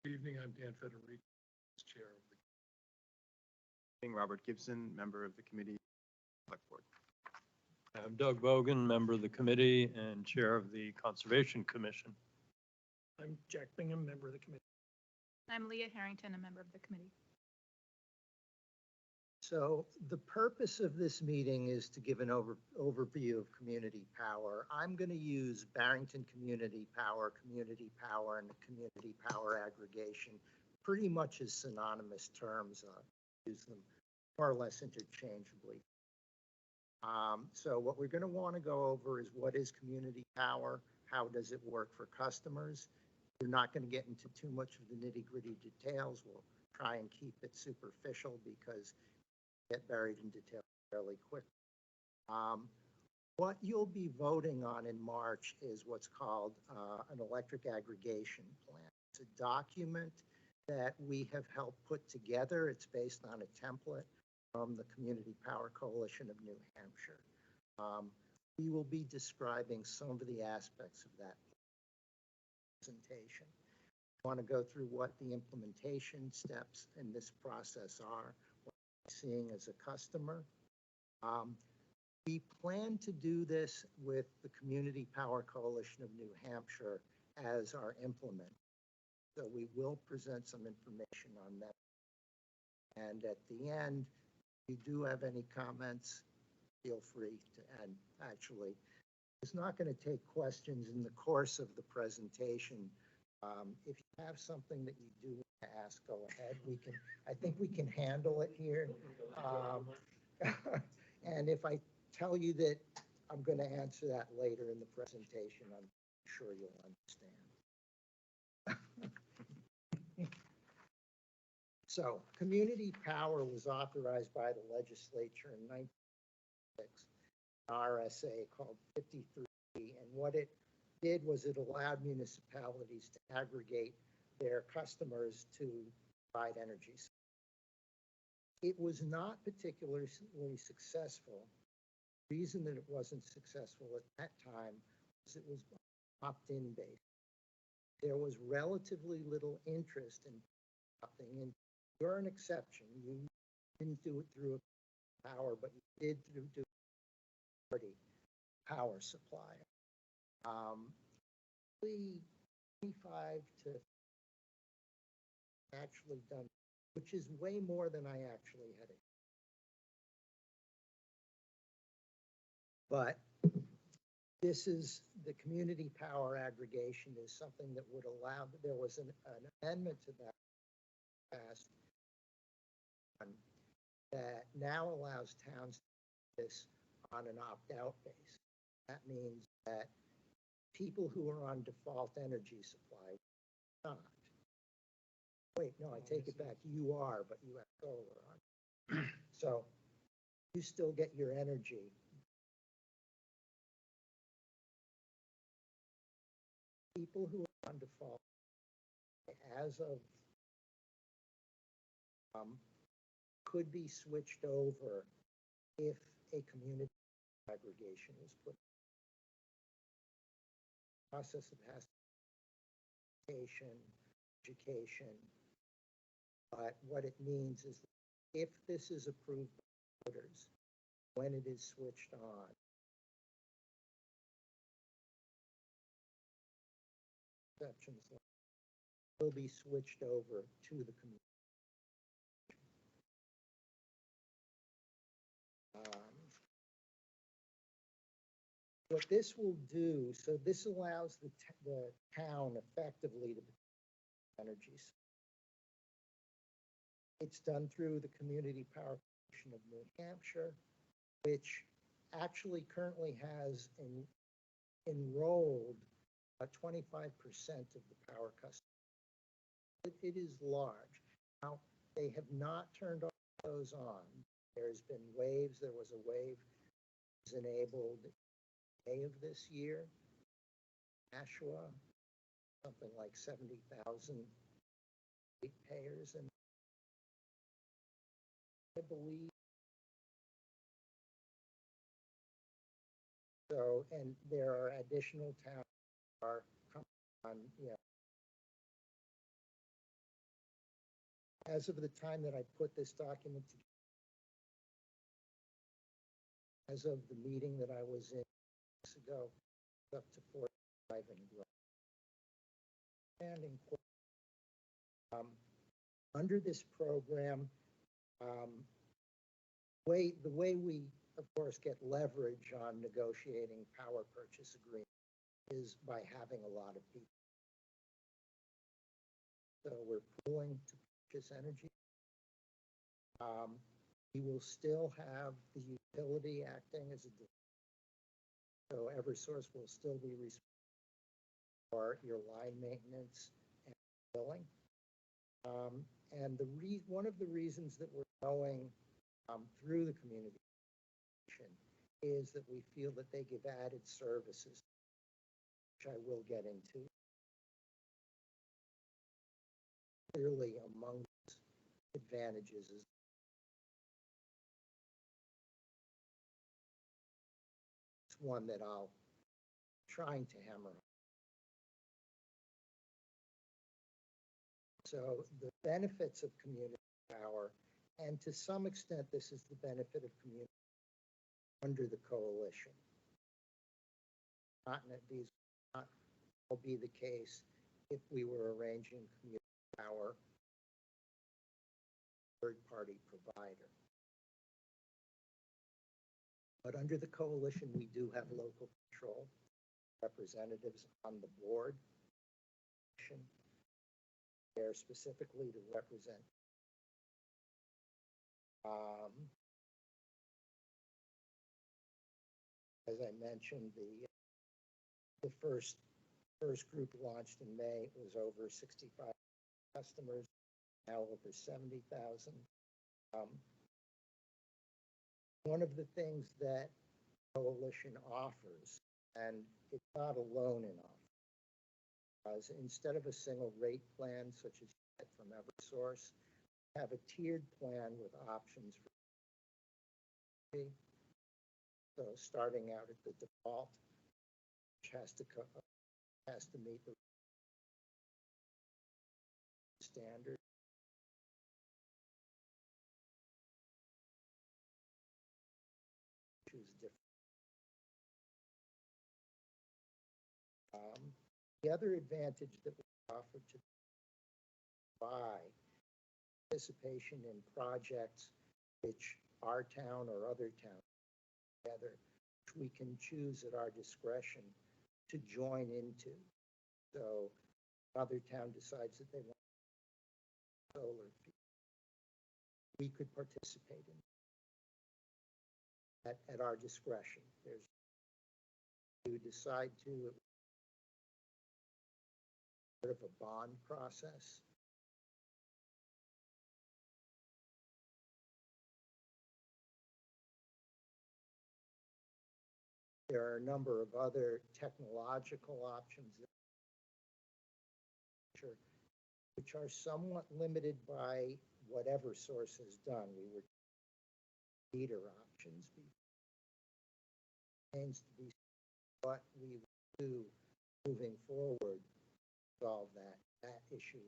Good evening, I'm Dan Federico, Chair of the. Robert Gibson, member of the committee. Select Board. I'm Doug Bogan, member of the committee and chair of the Conservation Commission. I'm Jack Bingham, member of the committee. I'm Leah Harrington, a member of the committee. So the purpose of this meeting is to give an overview of community power. I'm going to use Barrington community power, and community power aggregation pretty much as synonymous terms. Use them more or less interchangeably. So what we're going to want to go over is what is community power, how does it work for customers. We're not going to get into too much of the nitty-gritty details. We'll try and keep it superficial because get buried in detail fairly quick. What you'll be voting on in March is what's called an electric aggregation plan. It's a document that we have helped put together. It's based on a template from the Community Power Coalition of New Hampshire. We will be describing some of the aspects of that presentation. I want to go through what the implementation steps in this process are, seeing as a customer. We plan to do this with the Community Power Coalition of New Hampshire as our implement. So we will present some information on that. And at the end, if you do have any comments, feel free to, and actually, it's not going to take questions in the course of the presentation. If you have something that you do want to ask, go ahead. I think we can handle it here. And if I tell you that I'm going to answer that later in the presentation, I'm sure you'll understand. So, community power was authorized by the legislature in 1996, RSA called 53, and what it did was it allowed municipalities to aggregate their customers to provide energy. It was not particularly successful. The reason that it wasn't successful at that time was it was opt-in based. There was relatively little interest in opting in. You're an exception. You didn't do it through a power, but you did do a power supplier. 25 to actually done, which is way more than I actually had. But this is the community power aggregation is something that would allow, there was an amendment to that passed that now allows towns to do this on an opt-out basis. That means that people who are on default energy supply are not. Wait, no, I take it back. You are, but you have solar on. So you still get your energy. People who are on default as of could be switched over if a community aggregation was put. Process of education, but what it means is if this is approved by voters, when it is switched on, exceptions will be switched over to the community. What this will do, so this allows the town effectively to energy. It's done through the Community Power Coalition of New Hampshire, which actually currently has enrolled 25% of the power customers. It is large. Now, they have not turned all those on. There's been waves. There was a wave that was enabled May of this year. Nashua, something like 70,000 payers, and I believe so. And there are additional towns that are coming on, As of the time that I put this document together, as of the meeting that I was in weeks ago, it's up to 45 and growing. And under this program, the way we, of course, get leverage on negotiating power purchase agreements is by having a lot of people. So we're pooling to purchase energy. We will still have the utility acting as a, so Eversource will still be responsible for your line maintenance and billing. And one of the reasons that we're going through the community is that we feel that they give added services, which I will get into. Clearly, among advantages is one that I'll trying to hammer on. So the benefits of community power, and to some extent, this is the benefit of community under the coalition. These not will be the case if we were arranging community power third-party provider. But under the coalition, we do have local control, representatives on the board. There specifically to represent. As I mentioned, the first group launched in May. It was over 65 customers, now over 70,000. One of the things that Coalition offers, and it's not alone in offering, is instead of a single rate plan such as you get from Eversource, have a tiered plan with options for free. So starting out at the default, which has to meet the standard. Choose different. The other advantage that we offer to buy participation in projects which our town or other towns together, which we can choose at our discretion to join into. So another town decides that they want solar, we could participate in that at our discretion. There's you decide to sort of a bond process. There are a number of other technological options which are somewhat limited by what Eversource has done. We were meter options remains to be what we will do moving forward to solve that issue.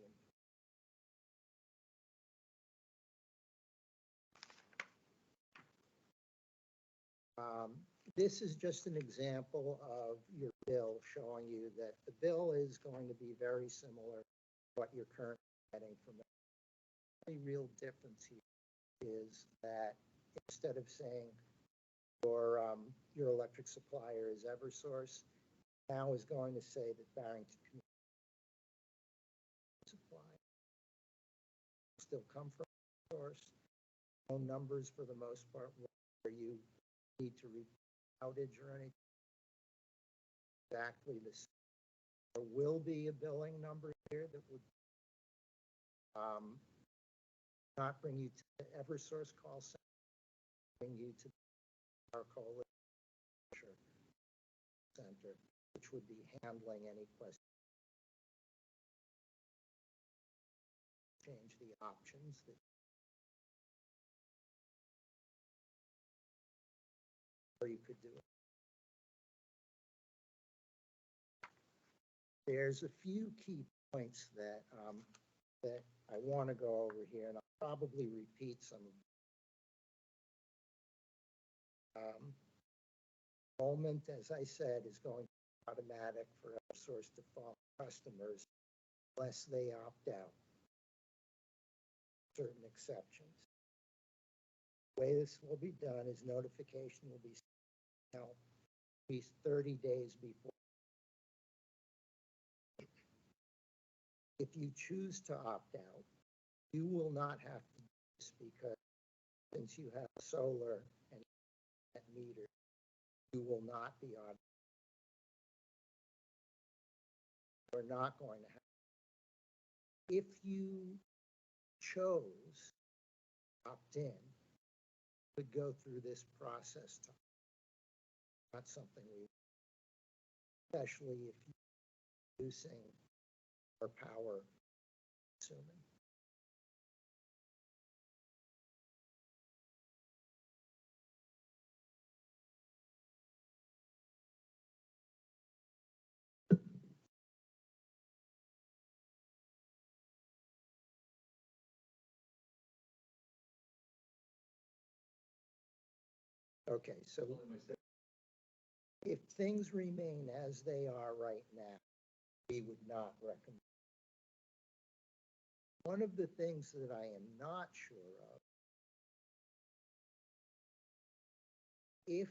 This is just an example of your bill showing you that the bill is going to be very similar to what you're currently getting from it. The real difference here is that instead of saying your electric supplier is Eversource, now is going to say that Barrington Supply still come from Eversource. No numbers for the most part where you need to read outage or anything. Exactly the same. There will be a billing number here that would not bring you to the Eversource call center, bring you to our coalition center, which would be handling any questions. Change the options that or you could do it. There's a few key points that that I want to go over here, and I'll probably repeat some of them. Enrollment, as I said, is going to be automatic for Eversource default customers unless they opt out. Certain exceptions. The way this will be done is notification will be sent out at least 30 days before. If you choose to opt out, you will not have to do this because since you have solar and net meter, you will not be on. We're not going to have. If you chose opt in, would go through this process. Not something we, especially if you're using our power consuming. Okay, so if things remain as they are right now, we would not recommend. One of the things that I am not sure of, if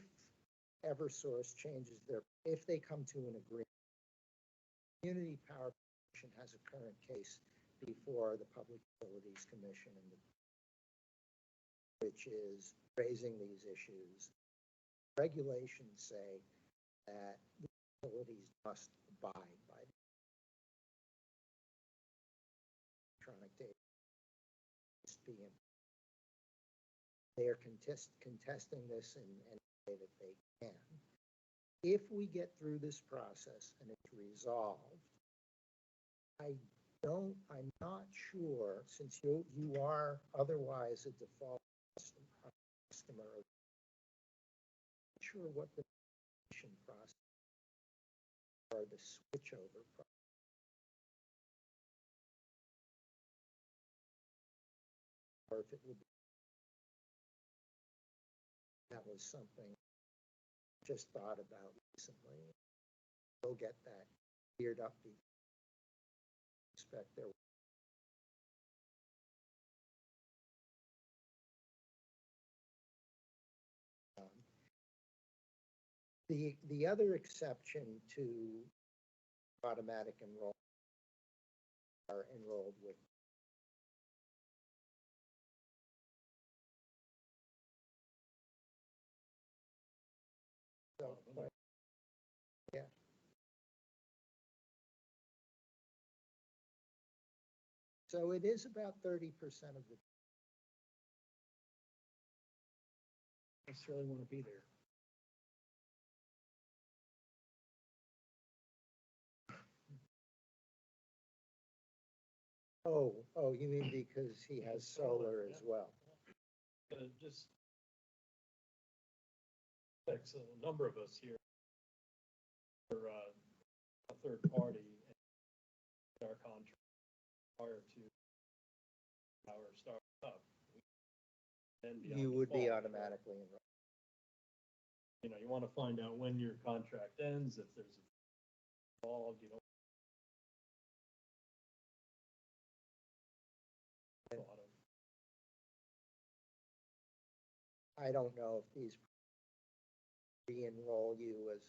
Eversource changes if they come to an agreement, Community Power Commission has a current case before the Public Utilities Commission, which is raising these issues. Regulations say that utilities must abide by the electronic data. They are contesting this in any way that they can. If we get through this process and it's resolved, I'm not sure, since you are otherwise a default customer, I'm not sure what the process or the switchover process. Or if it would be, that was something I just thought about recently. We'll get that cleared up. Expect there. The other exception to automatic enrollment are enrolled with. So, yeah. So it is about 30% of the. I necessarily want to be there. Oh, you mean because he has solar as well? Just affects a number of us here. For a third party, in our contract prior to our start up. You would be automatically enrolled. You know, you want to find out when your contract ends, if there's a involved, you know. I don't know if these re-enroll you as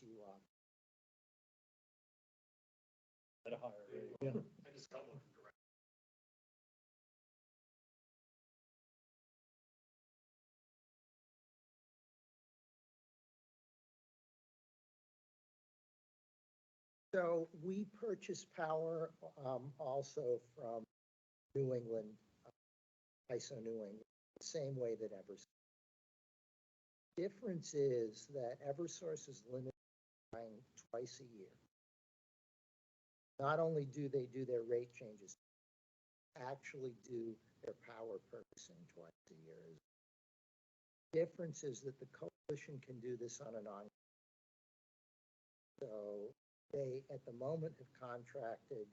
you At a higher rate. Yeah, I just got one from direct. So we purchase power also from New England, ISO New England, the same way that Eversource. Difference is that Eversource is limited to buying twice a year. Not only do they do their rate changes, actually do their power purchasing twice a year. Difference is that the coalition can do this on an ongoing. So they, at the moment, have contracted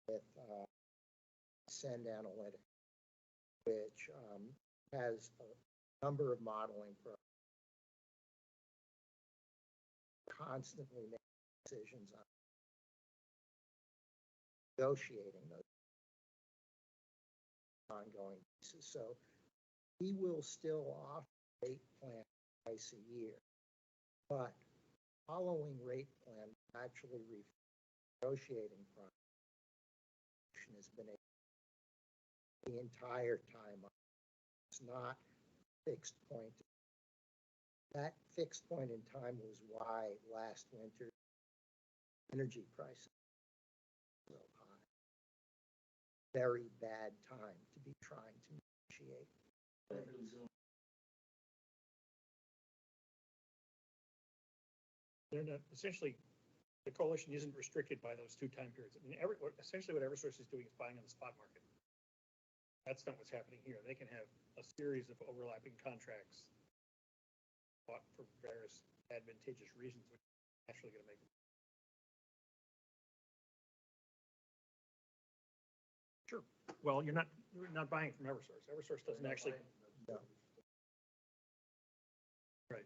with Ascend Analytics, which has a number of modeling programs, constantly making decisions on negotiating those ongoing pieces. So we will still offer rate plan twice a year, but following rate plan actually negotiating process has been the entire time. It's not fixed point. That fixed point in time was why last winter energy prices were so high. Very bad time to be trying to negotiate. They're not, essentially, the coalition isn't restricted by those two time periods. I mean, essentially what Eversource is doing is buying on the spot market. That's not what's happening here. They can have a series of overlapping contracts bought for various advantageous reasons, which is actually going to make them. Sure. Well, you're not buying from Eversource. Eversource doesn't actually. No. Right.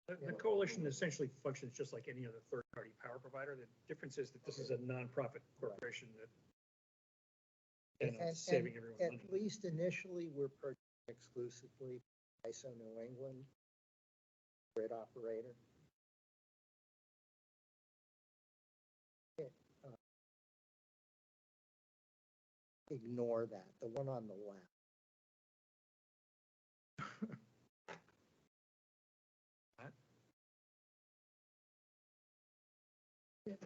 The coalition essentially functions just like any other third-party power provider. The difference is that this is a nonprofit corporation that And saving everyone money. at least initially, we're purchasing exclusively ISO New England grid operator. Ignore that, the one on the left. Here.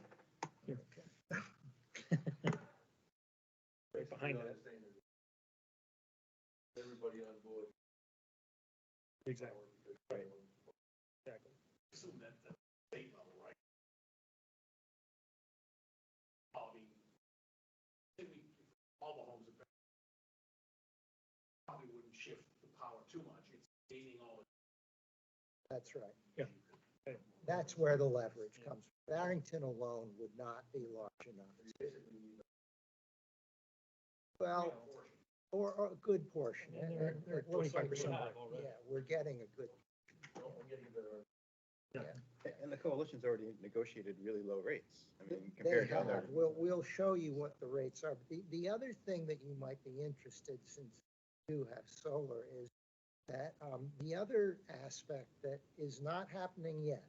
Right behind that. Everybody on board. Exactly. Right. Exactly. Assume that the state level, right? I mean, all the homes are probably wouldn't shift the power too much. It's gaining all the. That's right. Yeah. That's where the leverage comes from. Barrington alone would not be large enough. Well, or a good portion. And they're It looks like 25% we're- already. Yeah, we're getting a good, And the coalition's already negotiated really low rates. I mean, they compared to other. have. We'll show you what the rates are. The other thing that you might be interested, since you have solar, is that the other aspect that is not happening yet,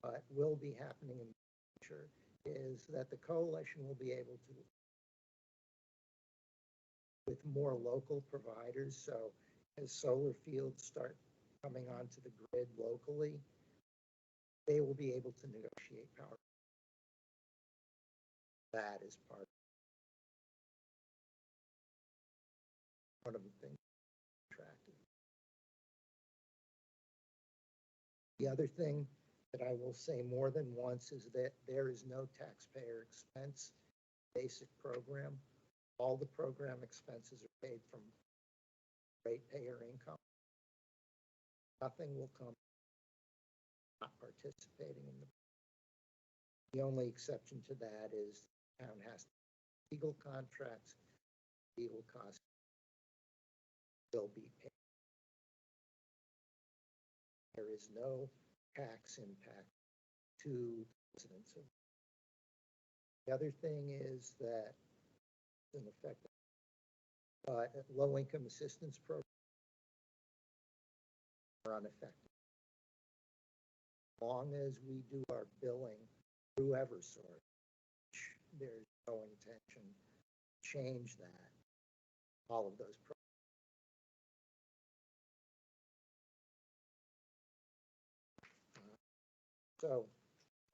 but will be happening in the future, is that the coalition will be able to, with more local providers. So as solar fields start coming onto the grid locally, they will be able to negotiate power. That is one of the things attractive. The other thing that I will say more than once is that there is no taxpayer expense basic program. All the program expenses are paid from ratepayer income. Nothing will come not participating in the only exception to that is the town has legal contracts, legal costs will be paid. There is no tax impact to residents. The other thing is that in effect, low-income assistance programs are unaffected. As long as we do our billing through Eversource, there's no intention to change that. All of those programs. So,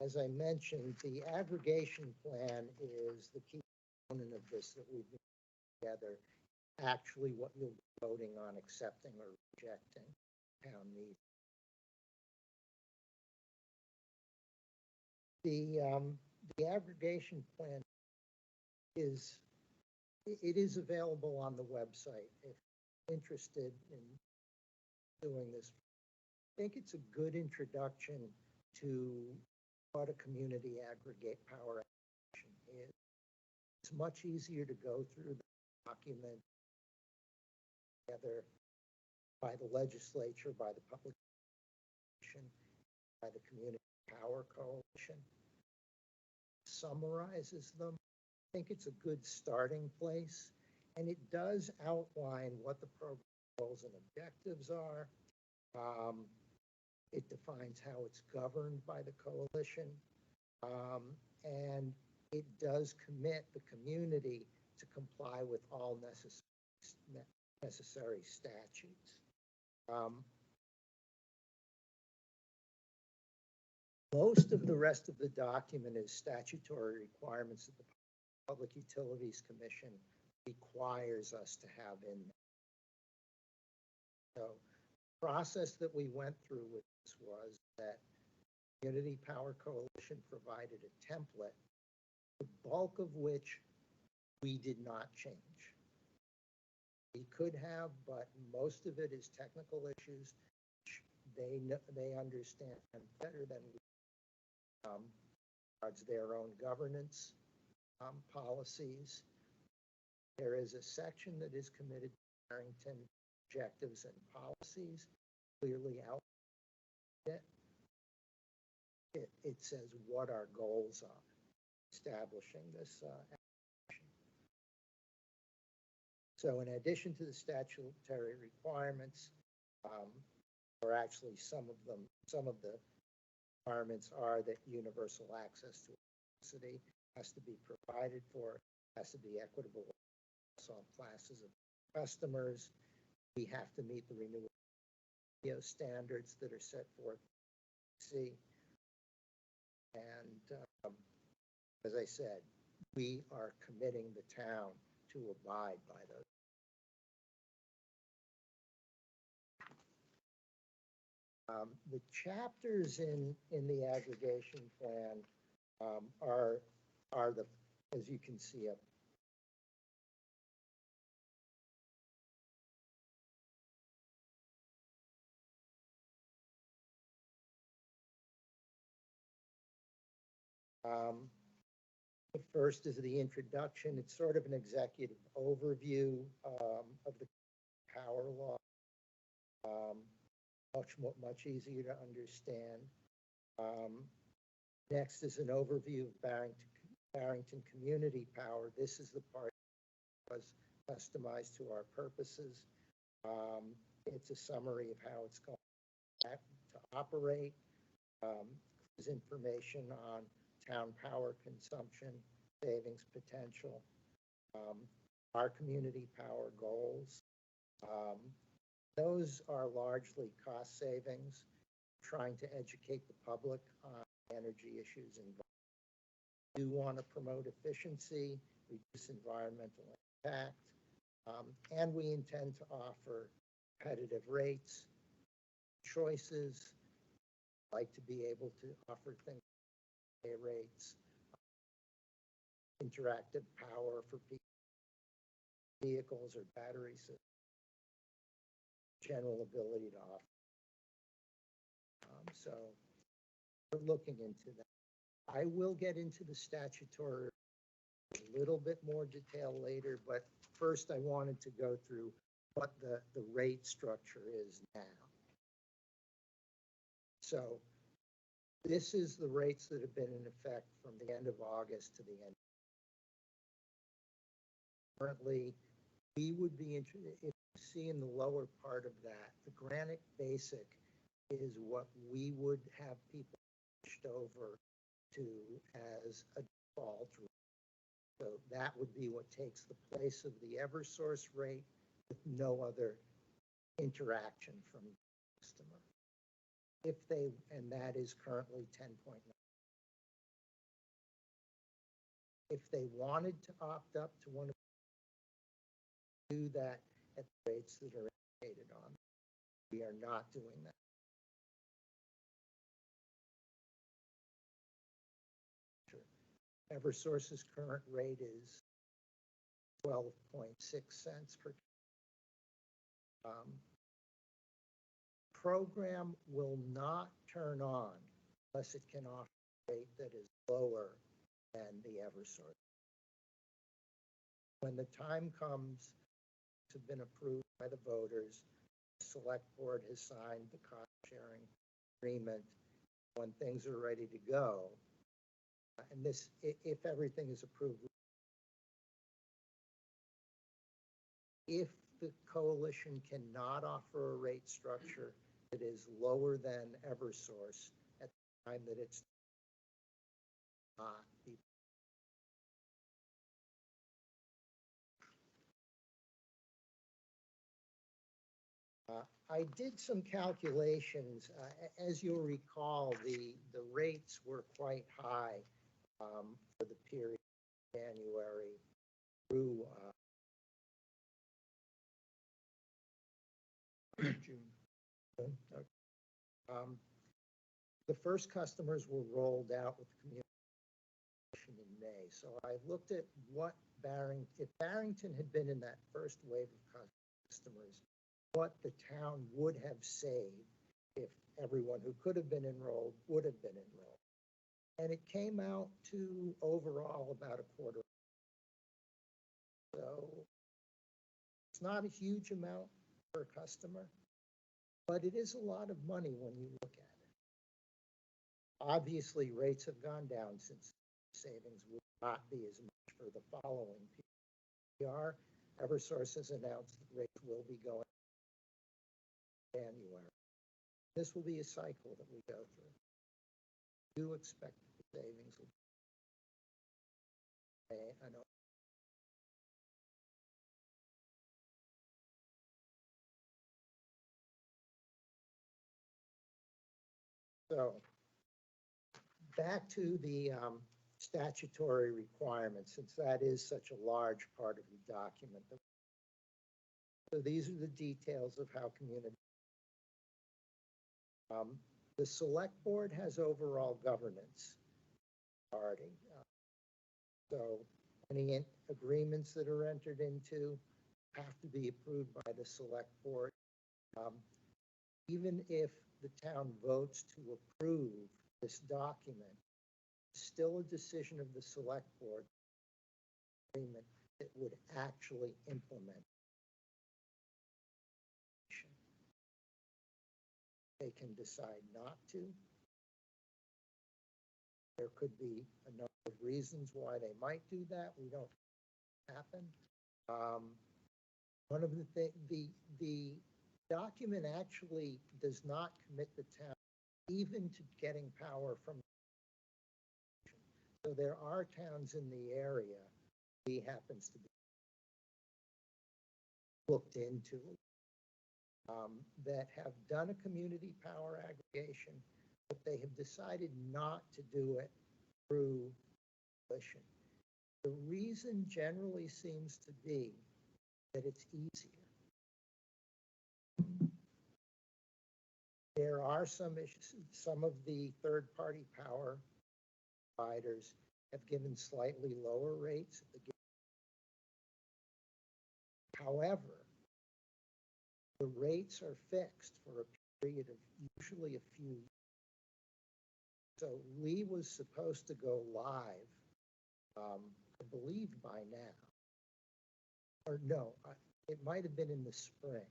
as I mentioned, the aggregation plan is the key component of this that we've been together. Actually, what you'll be voting on accepting or rejecting town meeting. The aggregation plan is available on the website if you're interested in doing this. I think it's a good introduction to what a community aggregate power aggregation is. It's much easier to go through document together by the legislature, by the public, by the Community Power Coalition, summarizes them. I think it's a good starting place, and it does outline what the program goals and objectives are. It defines how it's governed by the coalition, and it does commit the community to comply with all necessary statutes. Most of the rest of the document is statutory requirements that the Public Utilities Commission requires us to have in there. So the process that we went through with this was that Community Power Coalition provided a template, the bulk of which we did not change. We could have, but most of it is technical issues. They understand better than we. Regards their own governance policies. There is a section that is committed to Barrington objectives and policies, clearly out. It says what our goals are, establishing this action. So in addition to the statutory requirements, or actually some of the requirements are that universal access to electricity has to be provided for, has to be equitable across all classes of customers. We have to meet the renewable standards that are set forth. And as I said, we are committing the town to abide by those. The chapters in the aggregation plan are the, as you can see up. The first is the introduction. It's sort of an executive overview of the power law. Much easier to understand. Next is an overview of Barrington Community Power. This is the part that was customized to our purposes. It's a summary of how it's going to operate. There's information on town power consumption, savings potential, our community power goals. Those are largely cost savings, trying to educate the public on energy issues involved. We do want to promote efficiency, reduce environmental impact, and we intend to offer competitive rates, choices, like to be able to offer things like rates, interactive power for vehicles or battery systems, general ability to offer. So we're looking into that. I will get into the statutory a little bit more detail later, but first I wanted to go through what the rate structure is now. So this is the rates that have been in effect from the end of August to the end. Currently, we would be interested, if you see in the lower part of that, the Granite Basic is what we would have people pushed over to as a default rate. So that would be what takes the place of the Eversource rate with no other interaction from the customer. If they, and that is currently 10.9. If they wanted to opt up to one of do that at the rates that are indicated on. We are not doing that. Eversource's current rate is 12.6 cents per. Program will not turn on unless it can offer a rate that is lower than the Eversource. when the time comes to been approved by the voters, the select board has signed the cost sharing agreement, when things are ready to go. And this, if everything is approved, if the coalition cannot offer a rate structure that is lower than Eversource at the time that it's not be. I did some calculations. As you'll recall, the rates were quite high for the period January through June. The first customers were rolled out with communication in May. So I looked at what if Barrington had been in that first wave of customers, what the town would have saved if everyone who could have been enrolled would have been enrolled. And it came out to overall about a quarter. So it's not a huge amount per customer, but it is a lot of money when you look at it. Obviously, rates have gone down since savings will not be as much for the following PR. Eversource has announced that rates will be going in January. This will be a cycle that we go through. I do expect the savings will be, I know. So back to the statutory requirements, since that is such a large part of the document. So these are the details of how community. The select board has overall governance authority. So any agreements that are entered into have to be approved by the select board. Even if the town votes to approve this document, still a decision of the select board agreement that would actually implement. They can decide not to. There could be a number of reasons why they might do that. We don't happen. One of the document actually does not commit the town even to getting power from. So there are towns in the area, he happens to be looked into, that have done a community power aggregation, but they have decided not to do it through coalition. The reason generally seems to be that it's easier. There are some issues. Some of the third-party power providers have given slightly lower rates. However, the rates are fixed for a period of usually a few years. So Lee was supposed to go live, I believe by now. Or no, it might have been in the spring.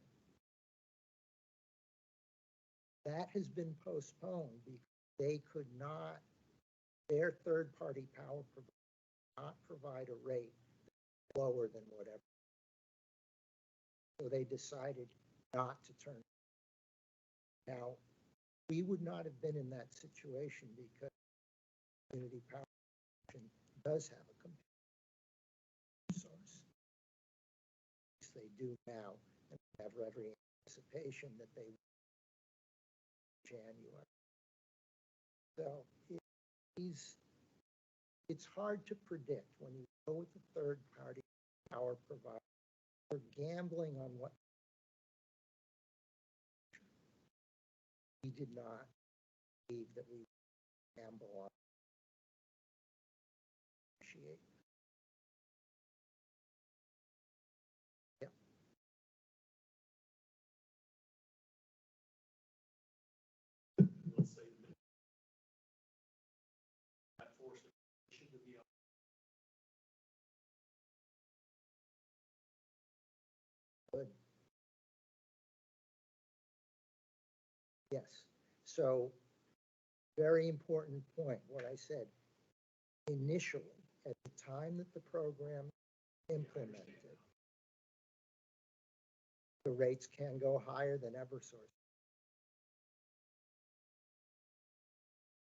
That has been postponed because they could not, their third-party power provider not provide a rate lower than whatever. So they decided not to turn. Now, we would not have been in that situation because community power does have a competitive source. They do now, and have every anticipation that they will in January. So it's hard to predict when you go with a third-party power provider. We're gambling on what we did not believe that we would gamble on. Appreciate. Yeah. Let's say that forced to be Yes, so, very important point, what I said. Initially, at the time that the program implemented, the rates can go higher than Eversource.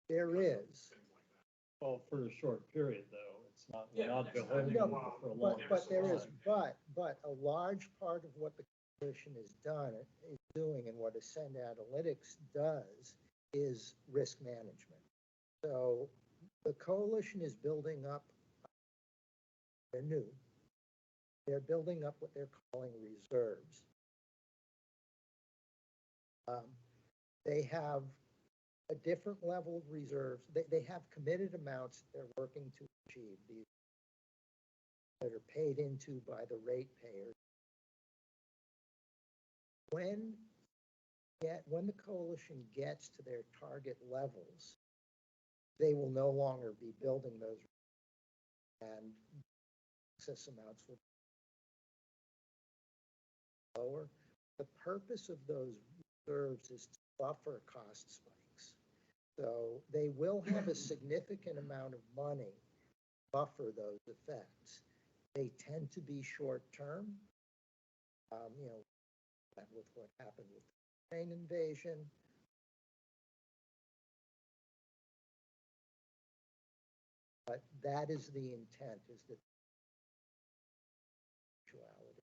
There is, Well, for a short period, though, it's not, we're Yeah, not next time beholding you them go out, for a but, long. but there is, time. but a large part of what the coalition is doing and what Ascend Analytics does is risk management. So the coalition is building up, they're new, they're building up what they're calling reserves. They have a different level of reserves. They have committed amounts that they're working to achieve, these that are paid into by the ratepayers. When the coalition gets to their target levels, they will no longer be building those, and excess amounts will be lower. The purpose of those reserves is to buffer cost spikes. So they will have a significant amount of money to buffer those effects. They tend to be short-term, with what happened with the Ukraine invasion. But that is the intent, is that actuality.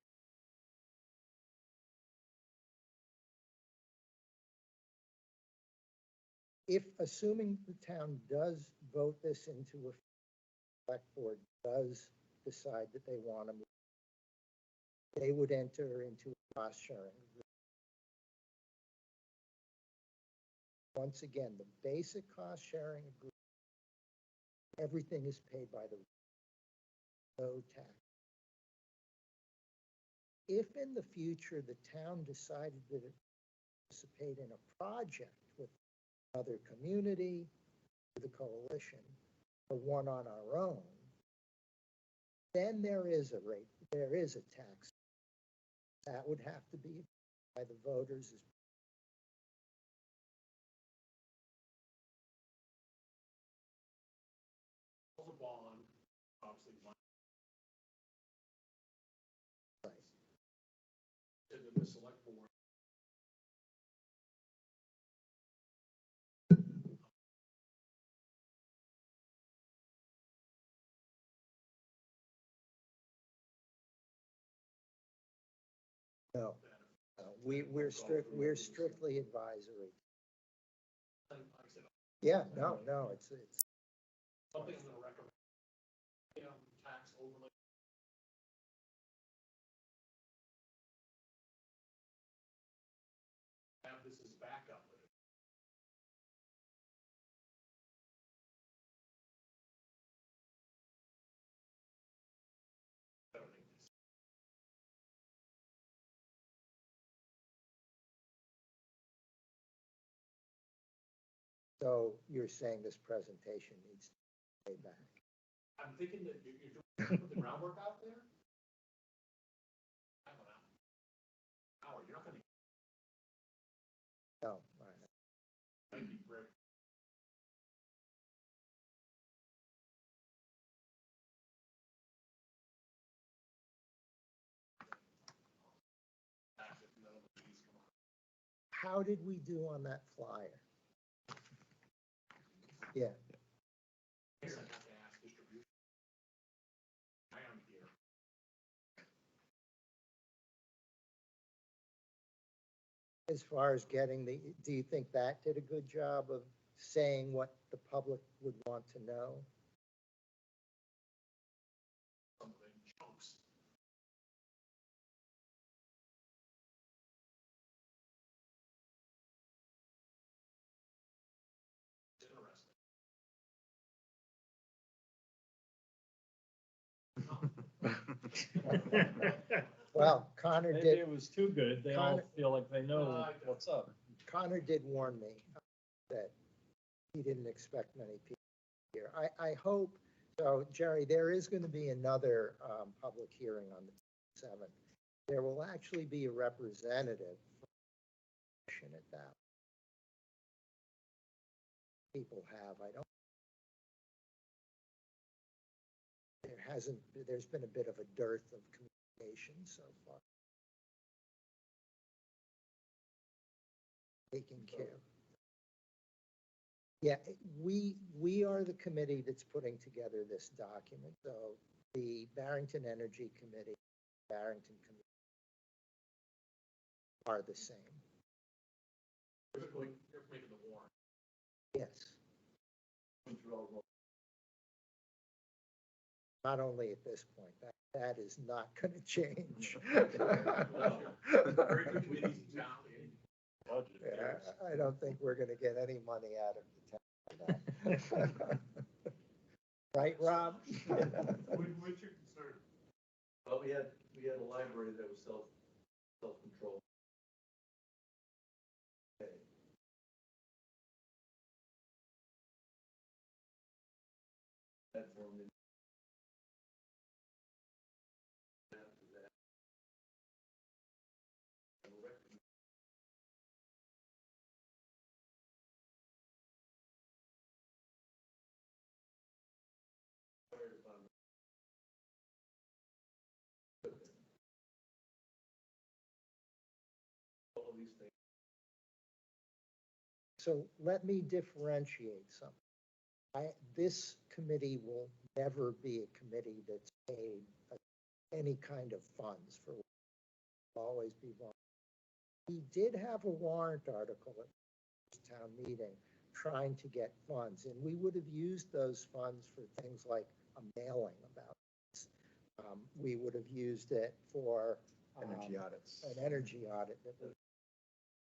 If, assuming the town does vote this into a select board, does decide that they want to move, they would enter into a cost sharing agreement. Once again, the basic cost sharing agreement, everything is paid by the no tax. If in the future the town decided that it participate in a project with another community, with a coalition, or one on our own, then there is a rate, there is a tax. That would have to be by the voters. Also bond, obviously, one. Right. And then the select board. No, we're strictly advisory. Like I said, Yeah, no, it's, something I'm gonna recommend. Tax overlay. Have this as backup with it. I don't think this- so you're saying this presentation needs to stay back. I'm thinking that you're doing the groundwork out there. I don't know. Howard, you're not gonna. No, all right. That'd be great. If none of these come on. How did we do on that flyer? Yeah, I guess I'd have to ask distribution. I am here. as far as getting do you think that did a good job of saying what the public would want to know? Some of the chunks. Interesting. Well, Connor Maybe did, it was too good. They all Connor- feel like they know what's up. Connor did warn me that he didn't expect many people here. I hope, so Jerry, there is going to be another public hearing on the 7th. There will actually be a representative from the commission at that. people have. There's been a bit of a dearth of communication so far. Taking care. Yeah, we are the committee that's putting together this document. So the Barrington Energy Committee, Barrington Committee are the same. You're making the warrant. Yes. Not only at this point, that is not going to change. Very good committees in town. Yeah, I don't think we're going to get any money out of the town. Right, Rob? What's your concern? Well, we had a library that was self-controlled. Okay. That formed in. After that. Fire department. All of these things. So let me differentiate something. This committee will never be a committee that's paid any kind of funds for. Always be wrong. We did have a warrant article at the town meeting trying to get funds, and we would have used those funds for things like a mailing about this. We would have used it for Energy audits. an energy audit that was.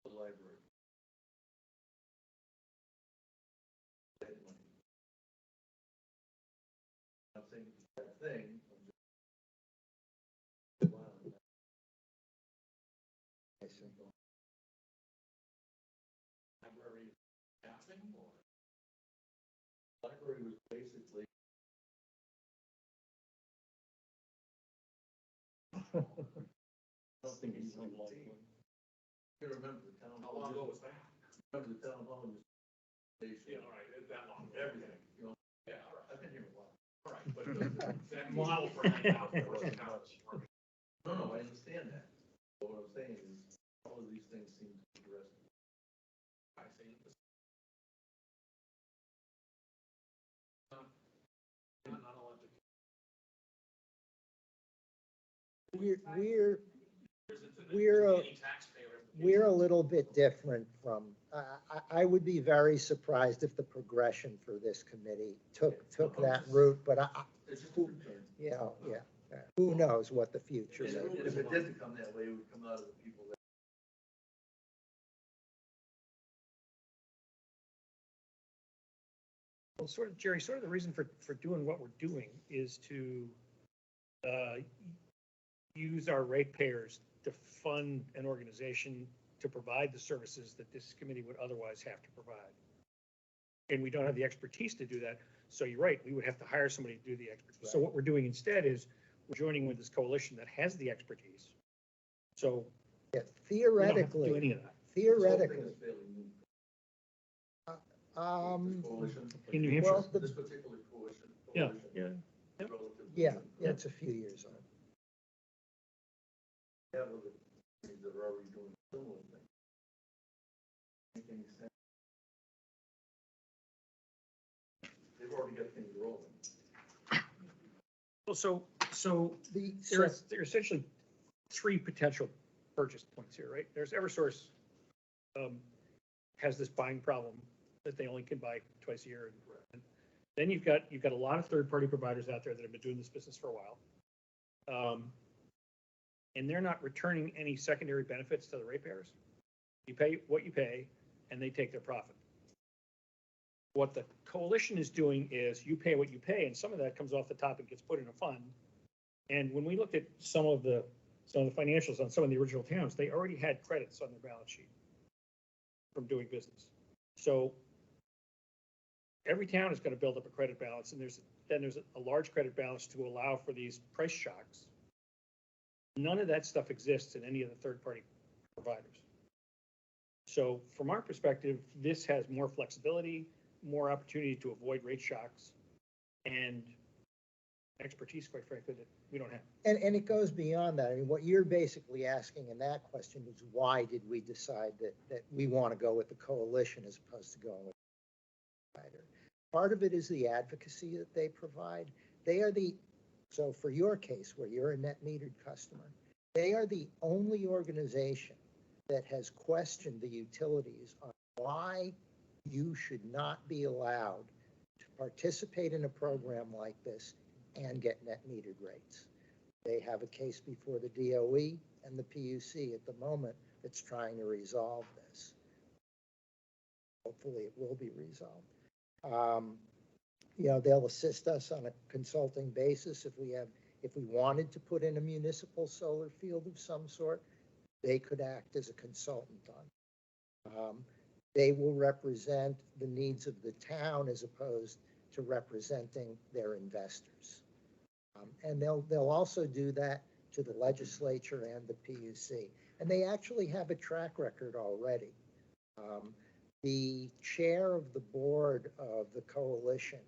The library. I'm saying it's a bad thing. I see. Library staffing or? Library was basically. I don't think it's unlikely. You remember the town. How long ago was that? Remember the town hall was. Yeah, all right, that long. Everything, you know, Yeah, all right. I've been here a while. All right, but that model for hanging out there wasn't how it's working. No, I understand that. But what I'm saying is, all of these things seem to be addressed. I think this. Not electric. We're a little bit different from, I would be very surprised if the progression for this committee took that route, but It's just a return. yeah, who knows what the future If may be. it didn't come that way, it would come out of the people that. Well, Jerry, the reason for doing what we're doing is to use our ratepayers to fund an organization to provide the services that this committee would otherwise have to provide. And we don't have the expertise to do that. So you're right, we would have to hire somebody to do the expertise. So what we're doing instead is we're joining with this coalition that has the expertise. So Yeah, we don't have to do theoretically, any of that. This whole thing theoretically, is fairly new. um, This coalition. In New Hampshire. well, This particular coalition. Yeah, is yeah. relatively yeah, new. it's a few years old. Yeah, well, the companies that are already doing similar things. Make any sense? They've already got things rolling. Well, so The, there are essentially three potential purchase points here, right? There's Eversource has this buying problem that they only can buy twice a year. And then you've got a lot of third-party providers out there that have been doing this business for a while. And they're not returning any secondary benefits to the ratepayers. You pay what you pay, and they take their profit. What the coalition is doing is you pay what you pay, and some of that comes off the top and gets put in a fund. And when we looked at some of the financials on some of the original towns, they already had credits on their balance sheet from doing business. So every town is going to build up a credit balance, and there's a large credit balance to allow for these price shocks. None of that stuff exists in any of the third-party providers. So from our perspective, this has more flexibility. more opportunity to avoid rate shocks and expertise, quite frankly, that we don't have. And it goes beyond that. I mean, what you're basically asking in that question is why did we decide that we want to go with the coalition as opposed to going with the provider? Part of it is the advocacy that they provide. So for your case, where you're a net metered customer, they are the only organization that has questioned the utilities on why you should not be allowed to participate in a program like this and get net metered rates. They have a case before the DOE and the PUC at the moment that's trying to resolve this. Hopefully it will be resolved. They'll assist us on a consulting basis if we wanted to put in a municipal solar field of some sort, they could act as a consultant on. They will represent the needs of the town as opposed to representing their investors. And they'll also do that to the legislature and the PUC. And they actually have a track record already. The chair of the board of the coalition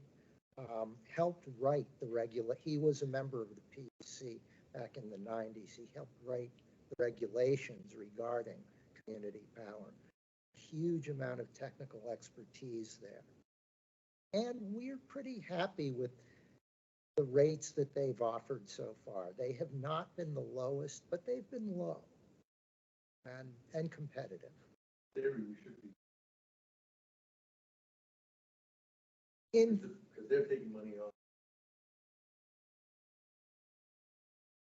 helped write he was a member of the PUC back in the 90s. He helped write the regulations regarding community power. Huge amount of technical expertise there. And we're pretty happy with the rates that they've offered so far. They have not been the lowest, but they've been low and competitive. Theory, we should be, In because they're taking money off.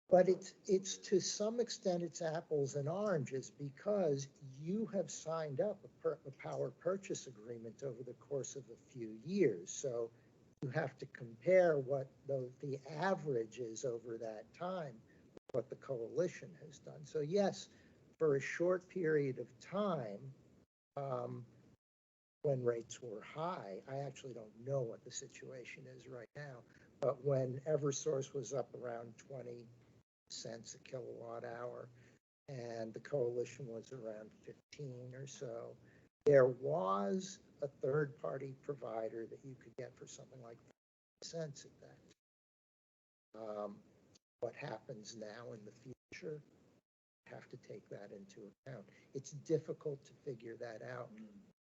But it's to some extent, it's apples and oranges because you have signed up a power purchase agreement over the course of a few years. So you have to compare what the average is over that time, what the coalition has done. So yes, for a short period of time, when rates were high, I actually don't know what the situation is right now, but when Eversource was up around 20 cents a kilowatt hour and the coalition was around 15 or so, there was a third-party provider that you could get for something like 5 cents at that. What happens now in the future, have to take that into account. It's difficult to figure that out.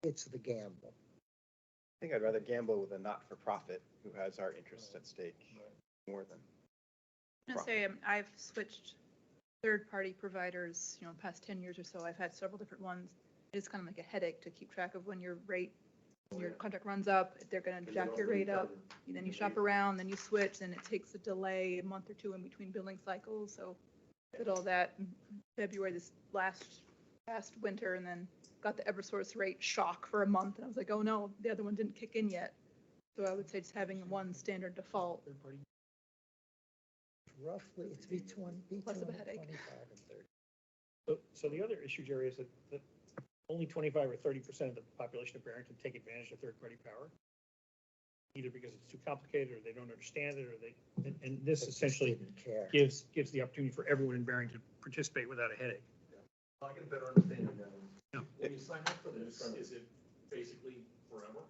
It's the gamble. I think I'd rather gamble with a not-for-profit who has our interests at stake more than. I'm gonna say I've switched third-party providers, past 10 years or so. I've had several different ones. It's kind of like a headache to keep track of when your contract runs up, they're gonna jack your rate up. Then you shop around, then you switch, and it takes a delay, a month or two in between billing cycles. So did all that in February this past winter, and then got the Eversource rate shock for a month. And I was like, oh no, the other one didn't kick in yet. So I would say just having one standard default. Roughly, it's between Less of a headache. 25 and 30. So the other issue, Jerry, is that only 25 or 30% of the population of Barrington take advantage of third-party power, either because it's too complicated or they don't understand it, or and this essentially Didn't care. gives the opportunity for everyone in Barrington to participate without a headache. I get a better understanding now. When you sign up for this, is it basically forever?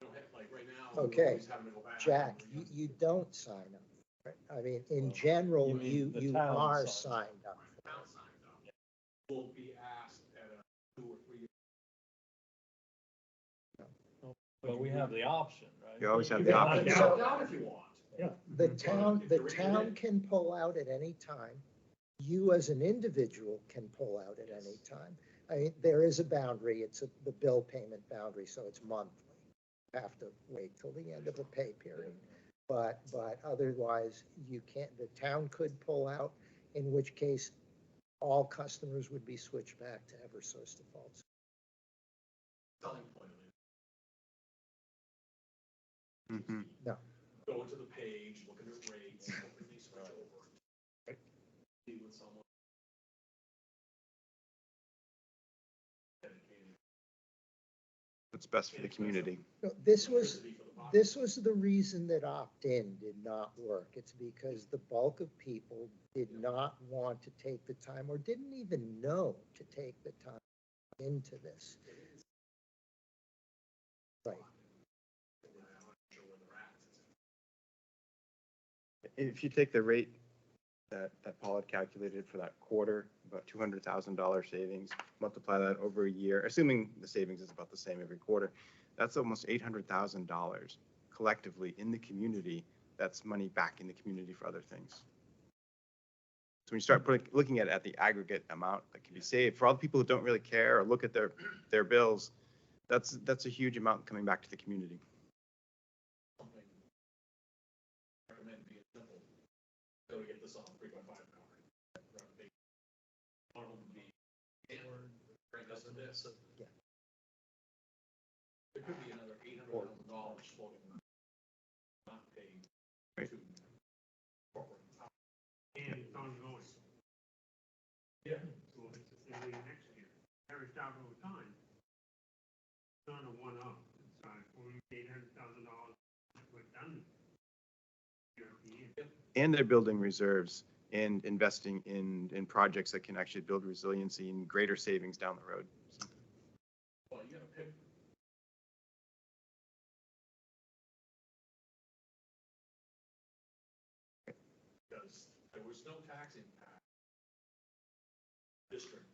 You don't have, like right now. we're Okay, always having to go back Jack, and you don't sign up. Right? I mean, in general, You mean the you town are signs signed up. town signs up. Will be asked at a 2 or 3 year. But we have the option, right? You always have You the got option. it. Opt out if you want. Yeah. The town can pull out at any time. You as an individual can pull out at any time. I mean, there is a boundary. It's the bill payment boundary, so it's monthly. You have to wait till the end of a pay period. But otherwise, you can't, the town could pull out, in which case all customers would be switched back to Eversource defaults. Selling point of it. Mhm. No. Go into the page, look at the rates, hoping they switch over. Right. See with someone. Dedicated. What's best for the community. No, This was Electricity for the pocket. This was the reason that opt-in did not work. It's because the bulk of people did not want to take the time or didn't even know to take the time into this. Right. If you take the rate that Paul had calculated for that quarter, about $200,000 savings, multiply that over a year, assuming the savings is about the same every quarter, that's almost $800,000 collectively in the community. That's money back in the community for other things. So when you start looking at the aggregate amount that can be saved, for all the people who don't really care or look at their bills, that's a huge amount coming back to the community. Something recommend being simple. So we get this on 3.5 an hour. One of them would be, bring us to this. Yeah. There could be another $800,000 floating around, not paid Right. to corporate. And it's ongoing. Yeah. So if it's the same thing next year, averaged out over time. It's not a one-off. It's only $800,000 we're done. Year after year. And they're building reserves and investing in projects that can actually build resiliency and greater savings down the road. Well, you gotta pick. Because there was no tax impact. District.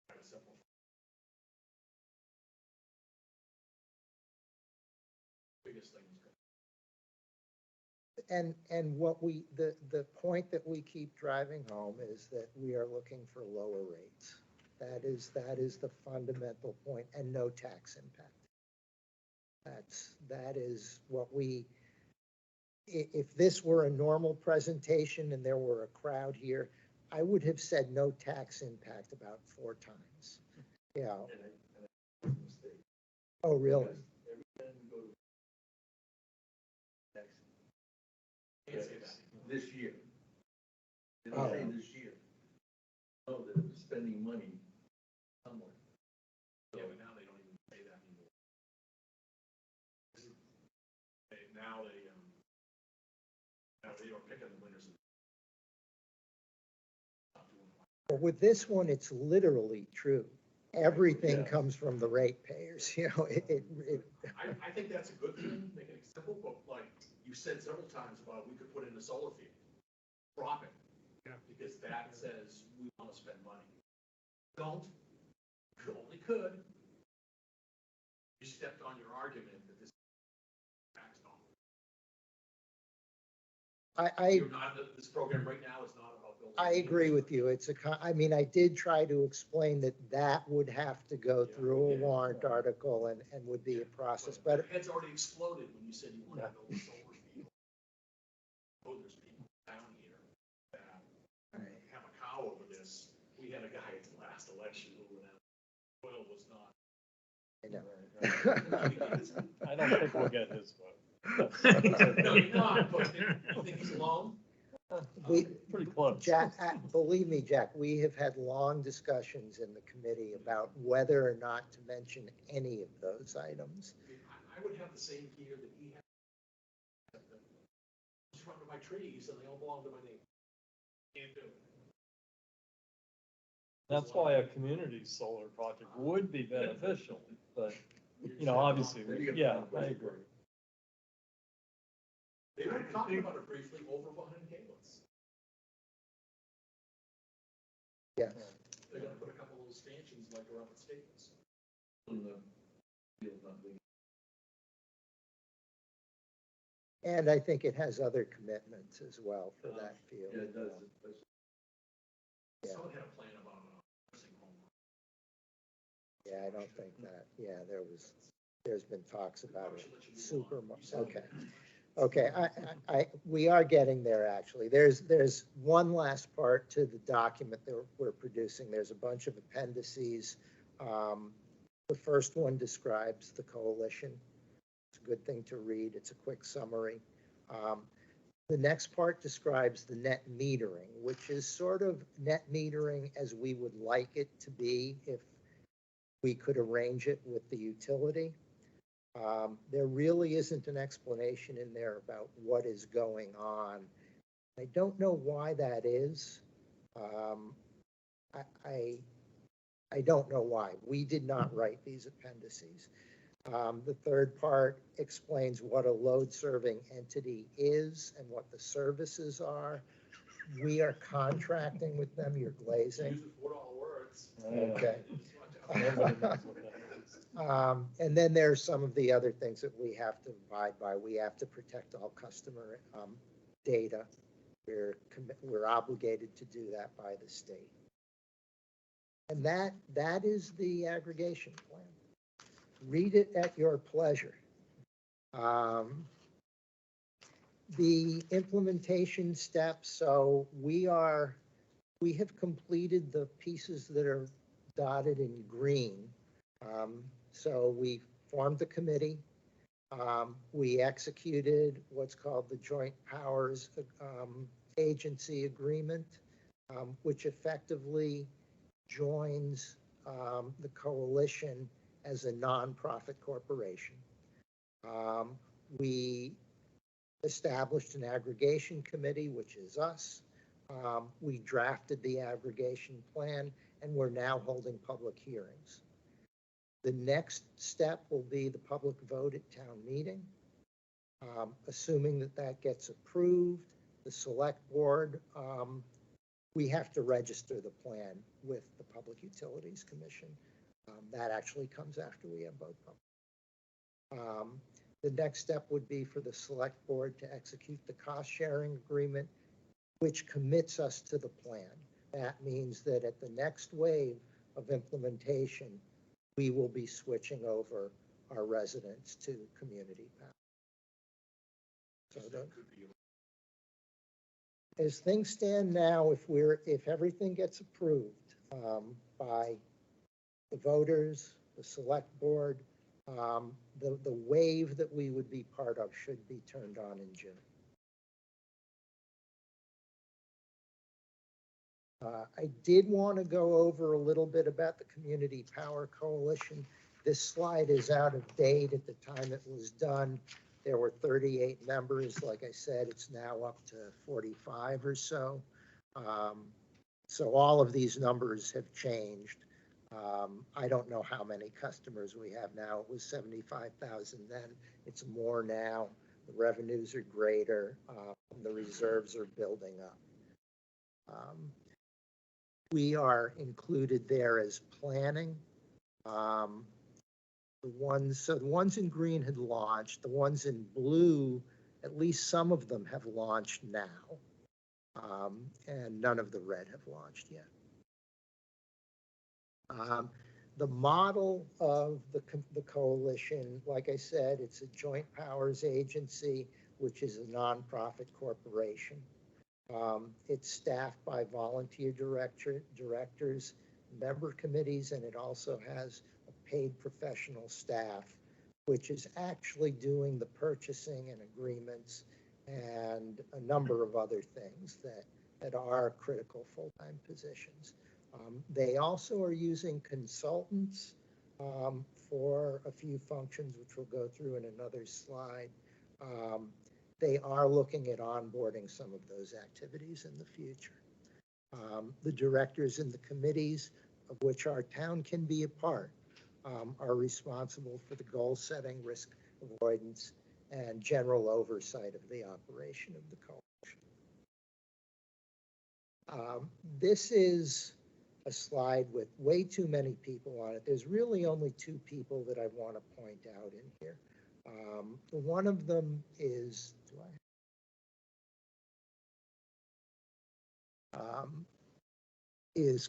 Kind of simple. Biggest thing is. And what the point that we keep driving home is that we are looking for lower rates. That is the fundamental point, and no tax impact. That is what if this were a normal presentation and there were a crowd here, I would have said no tax impact about 4 times. Yeah. Oh, really? Can't say that. This year. They Oh. don't say this year. No, they're spending money somewhere. Yeah, but now they don't even say that anymore. Now they are picking the winners. But with this one, it's literally true. Everything Yeah. comes from the ratepayers, you know, I think that's a good thing, making it simple, but like you said several times about, we could put in a solar field. Drop it. Yeah. Because that says we want to spend money. Don't, you only could. You stepped on your argument that this tax dollars. You're not, this program right now is not about building. I agree with you. I mean, I did try to explain that would have to go Yeah, through a we did. warrant article and would be a process, but Your head's already exploded when you said you want to build a solar field. Oh, there's people down here that have a cow over this. We had a guy at the last election who went out, oil was not. I know. I don't think we'll get his vote. No, you're not, but you think he's alone? We, Pretty close. Jack, believe me, Jack, we have had long discussions in the committee about whether or not to mention any of those items. I mean, I would have the same here that he had. I'm surrounded by trees and they all belong to my neighbor. Can't do it. That's why a community solar project would be beneficial, but, you know, obviously, yeah, I agree. They were talking about it briefly over behind Calyx. Yes. They're gonna put a couple of little stanchions like around the Staples. In the field, not big. And I think it has other commitments as well for that field. Yeah, it does. Yeah. Someone had a plan about a nursing home. Yeah, I don't think that, there's been talks about Probably it. should let you move on. You said- Okay. Okay, we are getting there, actually. There's one last part to the document that we're producing. There's a bunch of appendices. The first one describes the coalition. It's a good thing to read. It's a quick summary. The next part describes the net metering, which is sort of net metering as we would like it to be if we could arrange it with the utility. There really isn't an explanation in there about what is going on. I don't know why that is. I I don't know why. We did not write these appendices. The third part explains what a load-serving entity is and what the services are. We are contracting with them. You're glazing. Use $4 words. Okay. Nobody knows what that is. And then there's some of the other things that we have to abide by. We have to protect all customer data. We're obligated to do that by the state. And that is the aggregation plan. Read it at your pleasure. The implementation steps, so we have completed the pieces that are dotted in green. So we formed the committee. We executed what's called the Joint Powers Agency Agreement, which effectively joins the coalition as a nonprofit corporation. We established an aggregation committee, which is us. We drafted the aggregation plan, and we're now holding public hearings. The next step will be the public vote at town meeting. Assuming that that gets approved, the select board, we have to register the plan with the Public Utilities Commission. That actually comes after we have both public. The next step would be for the select board to execute the cost sharing agreement, which commits us to the plan. That means that at the next wave of implementation, we will be switching over our residents to community power. So as things stand now, if everything gets approved by the voters, the select board, the wave that we would be part of should be turned on in June. I did want to go over a little bit about the Community Power Coalition. This slide is out of date. At the time it was done, there were 38 members. Like I said, it's now up to 45 or so. So all of these numbers have changed. I don't know how many customers we have now. It was 75,000 then. It's more now. The revenues are greater. The reserves are building up. We are included there as planning. The ones in green had launched. The ones in blue, at least some of them have launched now. And none of the red have launched yet. The model of the coalition, like I said, it's a joint powers agency, which is a nonprofit corporation. It's staffed by volunteer directors, member committees, and it also has a paid professional staff, which is actually doing the purchasing and agreements and a number of other things that are critical full-time positions. They also are using consultants for a few functions, which we'll go through in another slide. They are looking at onboarding some of those activities in the future. The directors and the committees, of which our town can be a part, are responsible for the goal setting, risk avoidance, and general oversight of the operation of the coalition. This is a slide with way too many people on it. There's really only two people that I want to point out in here. One of them is,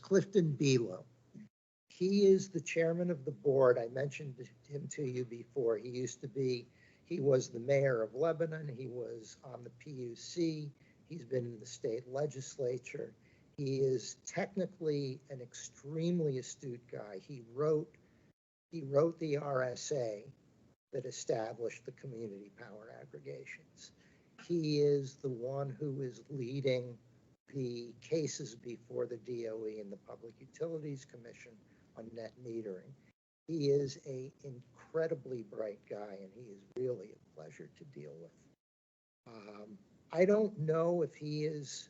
Clifton Belo. He is the chairman of the board. I mentioned him to you before. He was the mayor of Lebanon. He was on the PUC. He's been in the state legislature. He is technically an extremely astute guy. He wrote the RSA that established the community power aggregations. He is the one who is leading the cases before the DOE and the Public Utilities Commission on net metering. He is an incredibly bright guy, and he is really a pleasure to deal with. I don't know if he is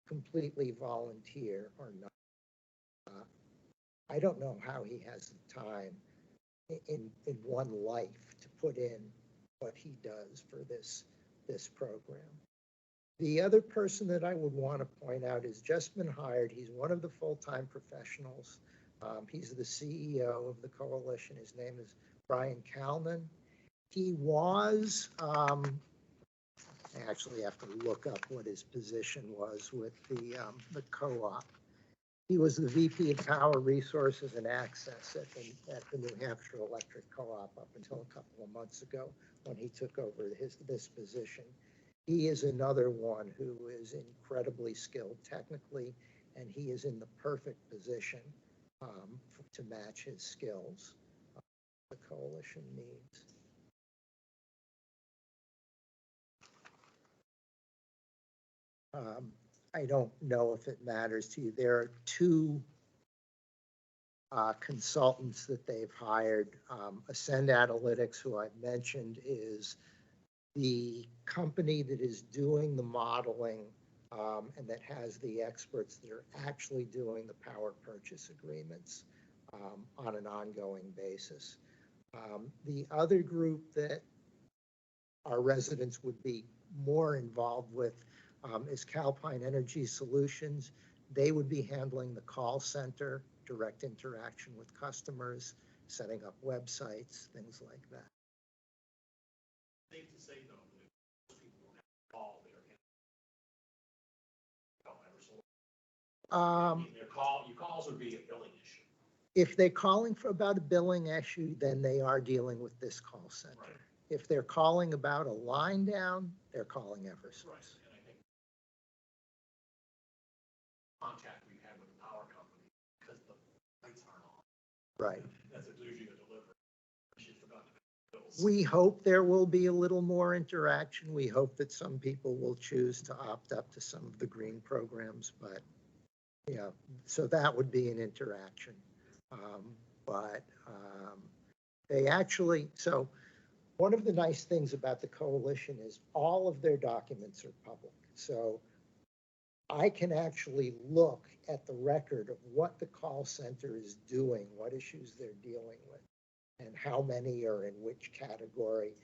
completely volunteer or not. I don't know how he has the time in one life to put in what he does for this program. The other person that I would want to point out is just been hired. He's one of the full-time professionals. He's the CEO of the coalition. His name is Brian Kalman. He was, I actually have to look up what his position was with the co-op. He was the VP of Power Resources and Access at the New Hampshire Electric Co-op up until a couple of months ago when he took over this position. He is another one who is incredibly skilled technically, and he is in the perfect position to match his skills the coalition needs. I don't know if it matters to you. There are two consultants that they've hired. Ascend Analytics, who I've mentioned, is the company that is doing the modeling and that has the experts that are actually doing the power purchase agreements on an ongoing basis. The other group that our residents would be more involved with is Calpine Energy Solutions. They would be handling the call center, direct interaction with customers, setting up websites, things like that. Safe to say though, that most people don't have to call their. Your calls would be a billing issue. If they're calling about a billing issue, then they are dealing with this call center. Right. If they're calling about a line down, they're calling Eversource. Right, and I think contact we had with the power company, because the lights aren't on. Right. That's usually a delivery. She forgot to pay bills. We hope there will be a little more interaction. We hope that some people will choose to opt up to some of the green programs, but yeah, so that would be an interaction. They actually, so one of the nice things about the coalition is all of their documents are public. So I can actually look at the record of what the call center is doing, what issues they're dealing with, and how many are in which category.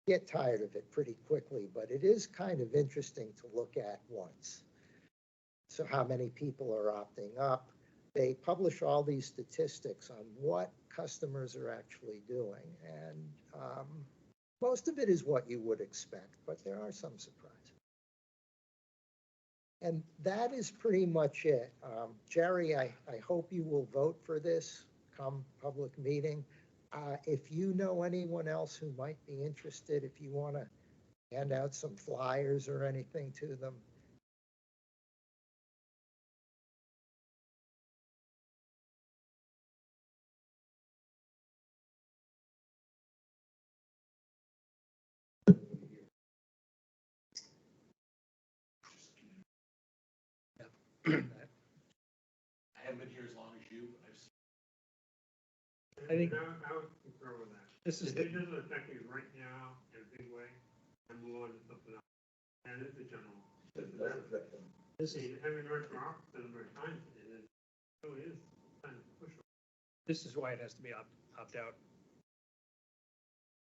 Get tired of it pretty quickly, but it is kind of interesting to look at once. So how many people are opting up? They publish all these statistics on what customers are actually doing, and most of it is what you would expect, but there are some surprises. And that is pretty much it. Jerry, I hope you will vote for this come public meeting. If you know anyone else who might be interested, if you want to hand out some flyers or anything to them. I haven't been here as long as you, but I've seen. I think- I would concur with that. This is, It doesn't affect me right now in a big way. I'm more than something else. And it's a general. this is, Having worked for office and very time, it really is kind of push. this is why it has to be opt out.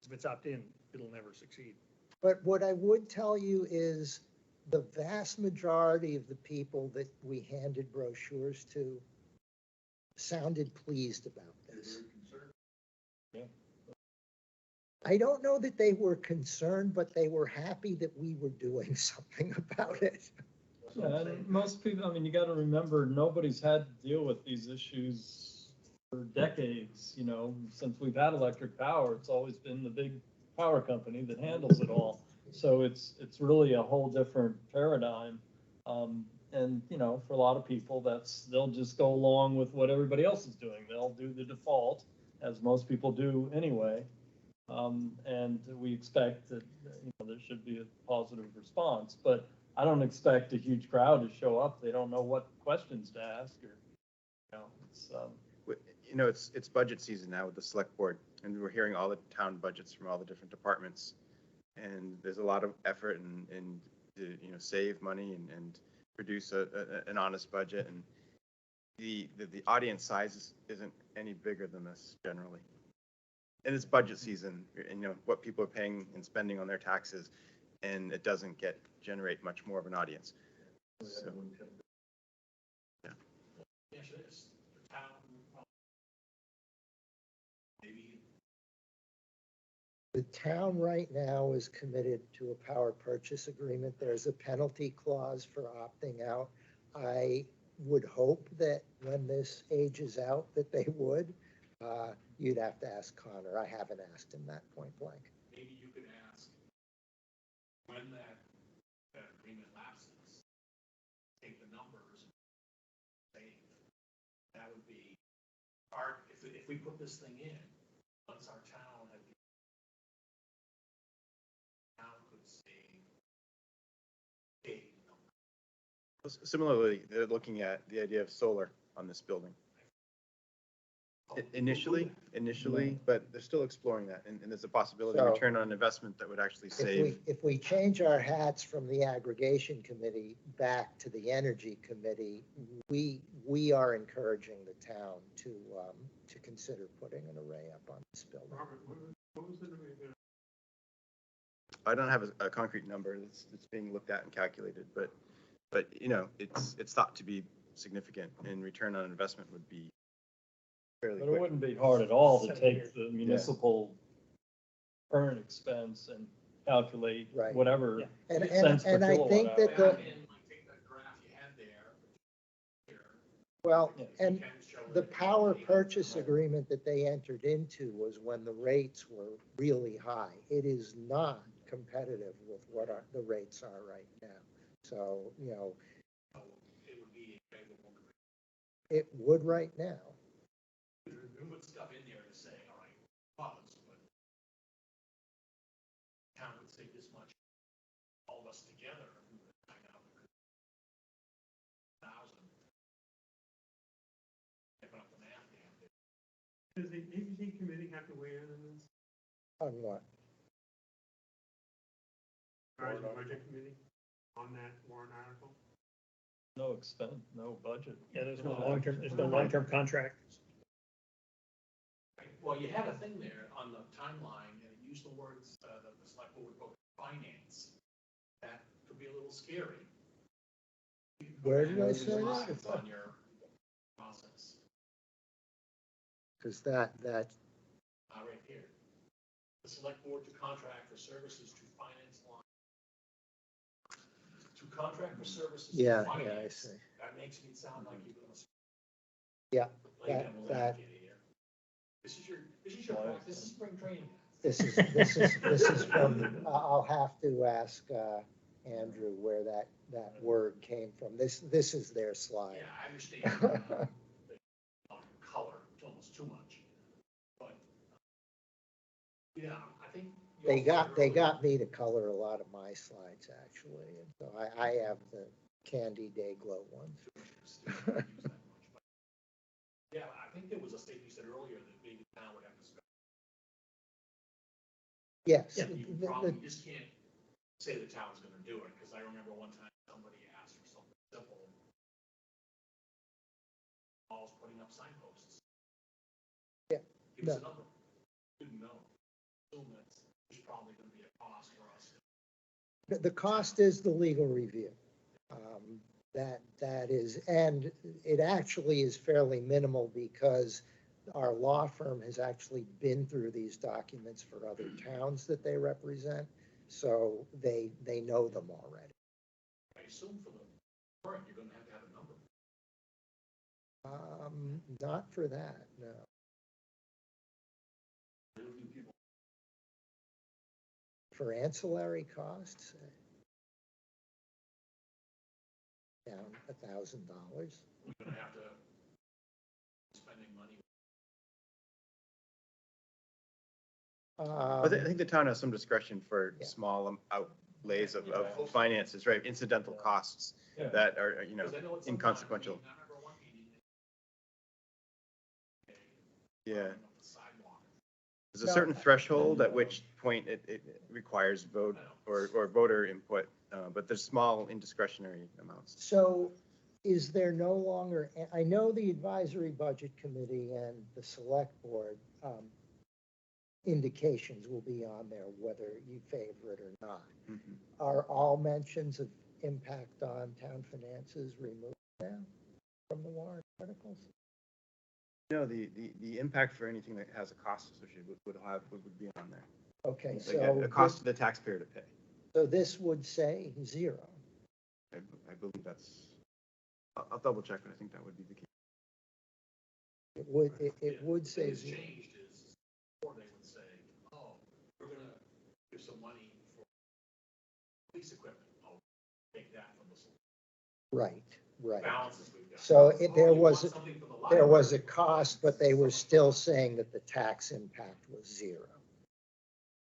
If it's opt in, it'll never succeed. But what I would tell you is the vast majority of the people that we handed brochures to sounded pleased about this. Yeah. I don't know that they were concerned, but they were happy that we were doing something about it. Yeah, and most people, I mean, you gotta remember, nobody's had to deal with these issues for decades, you know, since we've had electric power, it's always been the big power company that handles it all. So it's really a whole different paradigm. And, you know, for a lot of people, they'll just go along with what everybody else is doing. They'll do the default, as most people do anyway. And we expect that, you know, there should be a positive response, but I don't expect a huge crowd to show up. They don't know what questions to ask, or, you know, it's, You know, it's budget season now with the select board, and we're hearing all the town budgets from all the different departments. And there's a lot of effort and to, you know, save money and produce an honest budget. And the audience size isn't any bigger than this generally. And it's budget season, and you know, what people are paying and spending on their taxes, and it doesn't generate much more of an audience. So, Yes, it is. The town, maybe, The town right now is committed to a power purchase agreement. There's a penalty clause for opting out. I would hope that when this ages out, that they would. You'd have to ask Connor. I haven't asked him that point blank. maybe you could ask when that agreement lapses, take the numbers, say, that would be our, if we put this thing in, once our town had, town could save big numbers. similarly, they're looking at the idea of solar on this building. Initially, but they're still exploring that, and there's a possibility of So- return on investment that would actually save. If we change our hats from the aggregation committee back to the energy committee, we are encouraging the town to consider putting an array up on this building. Robert, what was the number you're gonna? I don't have a concrete number that's being looked at and calculated, but you know, it's thought to be significant, and return on investment would be fairly But it quick. wouldn't be hard at all to 7 years. take the municipal current expense and calculate Right. whatever Yeah. cents per And I think kilowatt that hour. the, Back in, like, take that graph you had there, here, well, Yeah. and you can show the it. power purchase agreement that they entered into was when the rates were really high. It is not competitive with what the rates are right now. So, you know, It would be a favorable. it would right now. Put stuff in there to say, all right, pause, but town would save this much, all of us together, if we were to find out. 1,000. Put up the math, Dan. Does the ABC committee have to weigh in on this? On what? Or the budget committee on that warrant article? No expense, no budget. Yeah, there's no long-term contract. Well, you had a thing there on the timeline, and it used the words, that the select board would vote finance. That could be a little scary. Where did I Lose say that? lines on your process, Because that, right here. The select board to contract for services to finance line. To contract for services to yeah, finance. yeah, I see. That makes me sound like you're gonna. Yeah, Play that- devil's that- advocate here. This is your practice, this is spring training. This is from, I'll have to ask, Andrew where that word came from. This is their slide. Yeah, I understand, the color, it's almost too much, but, yeah, I think. They got me to color a lot of my slides, actually, and so I have the Candy Day Glow ones. Yeah, I think there was a statement you said earlier that maybe the town would have to spend. Yes, Yeah, You probably just can't say the town's gonna do it, because I remember one time somebody asked for something simple. I was putting up signposts. Yeah, Give us a no. number. Didn't know. Assume that's, there's probably gonna be a cost for us. the cost is the legal review. That is, and it actually is fairly minimal because our law firm has actually been through these documents for other towns that they represent, so they know them already. I assume for the warrant, you're gonna have to have a number. Not for that, no. For ancillary costs, down $1,000. We're gonna have to spending money. I think the town has some discretion for Yeah. small outlays of finances, right? Incidental costs Yeah. that are, you know, 'Cause I know at some time, inconsequential. I remember one meeting. Yeah. The sidewalk. There's a No. certain threshold at which point it requires vote or voter input, but there's small indiscretionary amounts. So is there no longer, I know the advisory budget committee and the select board, indications will be on there whether you favor it or not. Mhm. Are all mentions of impact on town finances removed now from the warrant articles? No, the impact for anything that has a cost associated with would be on there. Okay, Like so, a cost to the taxpayer to pay. so this would say zero. I believe that's, I'll double check, but I think that would be the case. It would say It's zero. changed is, before they would say, oh, we're gonna give some money for police equipment. I'll take that from the Right. balances we've got. So Oh, there you want was, something from the there was a library? cost, but they were still saying that the tax impact was zero.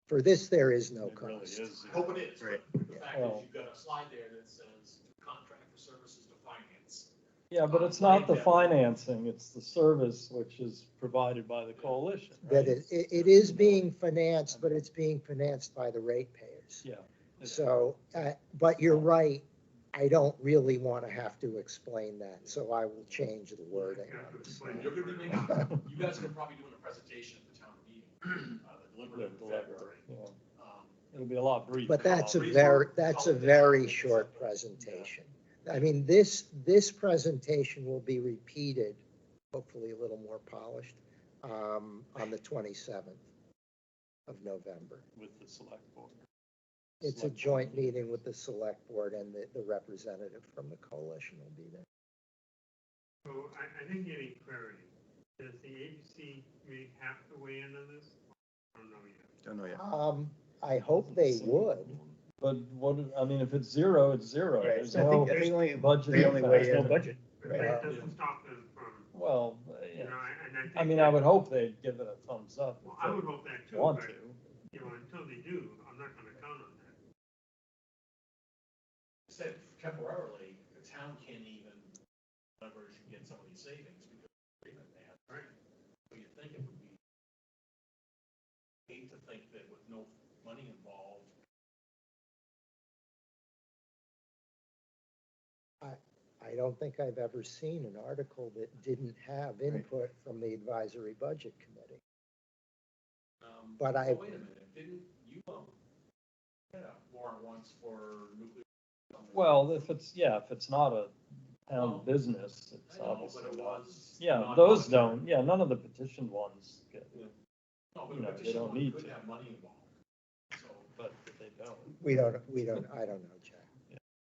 For this, there is no It really cost. is. I hope it is, Right. but the fact is, Well- you've got a slide there that says contract for services to finance. Yeah, but it's not the financing, it's the service which is provided by the coalition, right? That it is being financed, but it's being financed by the ratepayers. Yeah. So, but you're right, I don't really want to have to explain that, so I will change the wording on this. And you're gonna be making, you guys are probably doing a presentation at the town meeting, the deliberative in February. Yeah. Um, It'll be a lot briefer. But that's a Brief very, work, that's a solid very down, short et cetera. presentation. I mean, this presentation will be repeated, hopefully a little more polished, on the 27th of November. With the select board. It's a Select joint board. meeting with the select board and the representative from the coalition will be there. So I didn't get any clarity. Does the ABC committee have to weigh in on this? I don't know yet. Don't know yet. I hope they would. But what, I mean, if it's zero, it's zero. Right, There's so I no think the only, budget the only impact. way There's no in. budget. But Right. that doesn't stop them from, Well, you yeah. know, and I think. I mean, I would hope they'd give it a thumbs up Well, if I would they hope that too, want but, to. you know, until they do, I'm not gonna count on that. Said temporarily, the town can't even leverage and get some of these savings because of the agreement they have. Right. So you think it would be, hate to think that with no money involved, I don't think I've ever seen an article that didn't have input from the advisory budget committee. But so wait a minute, didn't you, had a warrant once for nuclear? Well, if it's not a town Well, business, it's I know, obviously but it not. was. Yeah, not those monetary. don't, yeah, none of the petitioned ones get, No, but you know, a they petition don't one need could to. have money involved. So, but they don't. I don't know, Jack.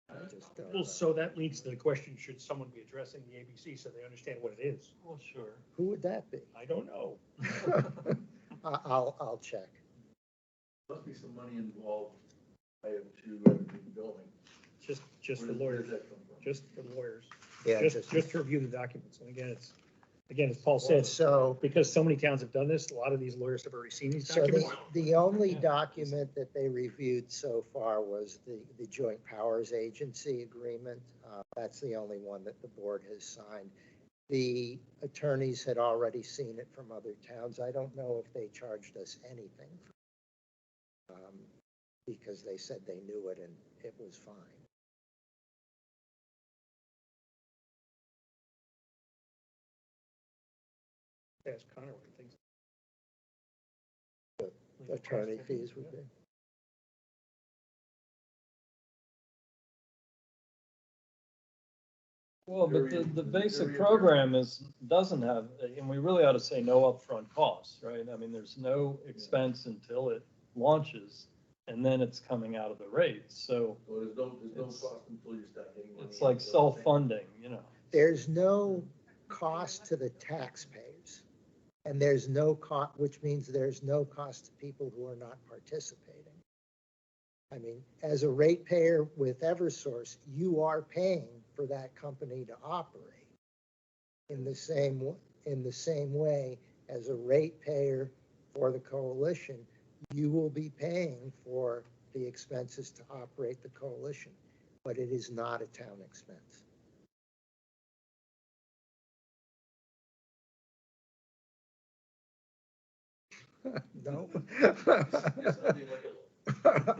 I just don't know. Well, so that leads to the question, should someone be addressing the ABC so they understand what it is? Well, sure. Who would that be? I don't know. I'll check. Must be some money involved prior to everything going. Just for Where lawyers, does that come from? just for lawyers. Yeah, Just to review the documents. And again, as Paul said, So, because so many towns have done this, a lot of these lawyers have already seen these so documents. the only Yeah. document that they reviewed so far was the Joint Powers Agency Agreement. That's the only one that the board has signed. The attorneys had already seen it from other towns. I don't know if they charged us anything. Because they said they knew it and it was fine. Ask Connor what he thinks. Attorney fees would be. Well, but Very- the very basic interesting. program doesn't have, and we really ought to say no upfront costs, right? I mean, there's no expense until it launches, and then it's coming out of the rates, so So there's no It's- cost until you start getting money. it's like self-funding, you know. There's no cost to the taxpayers. And there's no cost, which means there's no cost to people who are not participating. I mean, as a ratepayer with Eversource, you are paying for that company to operate. In the same way, as a ratepayer for the coalition, you will be paying for the expenses to operate the coalition, but it is not a town expense. No.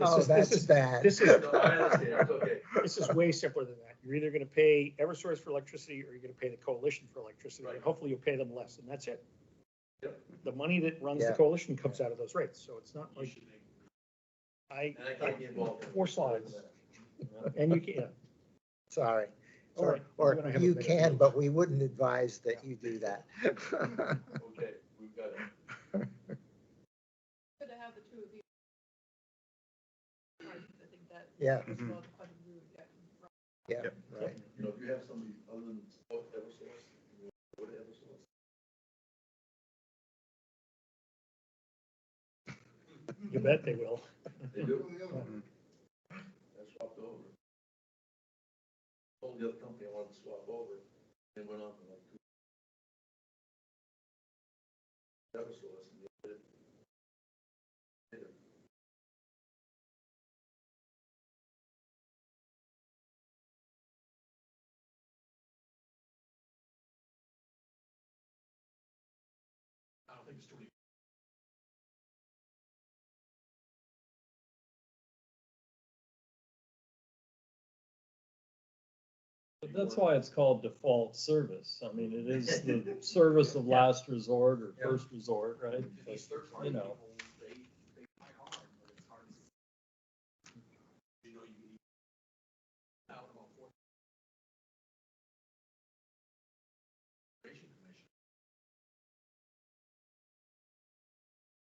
Oh, that's bad. This is, No, I understand, it's okay. this is way simpler than that. You're either gonna pay Eversource for electricity or you're gonna pay the coalition for electricity. And Right. hopefully you'll pay them less, and that's it. Yep. The money that runs the Yeah. coalition comes out of those rates, so it's not You like, should make, I, And I can't get involved. in 4 it. slides. And you can, Sorry. All right, Or we're gonna have a you better can, deal. but we wouldn't advise that you do that. Okay, we've got it. Good to have the two of you. I think that. Yeah. as well, the funding we would get from- Yeah, Yep. right. You know, if you have somebody other than Eversource, you go to Eversource. You bet they will. They do. I swapped over. Told the other company I wanted to swap over, they went on for like 2. Eversource, and they did it. Later. I don't think it's too many. But that's why it's called default service. I mean, it is the service of last resort or first resort, right? These third You party know. people, they try hard, but it's hard. You know, you need out about 4. Commission.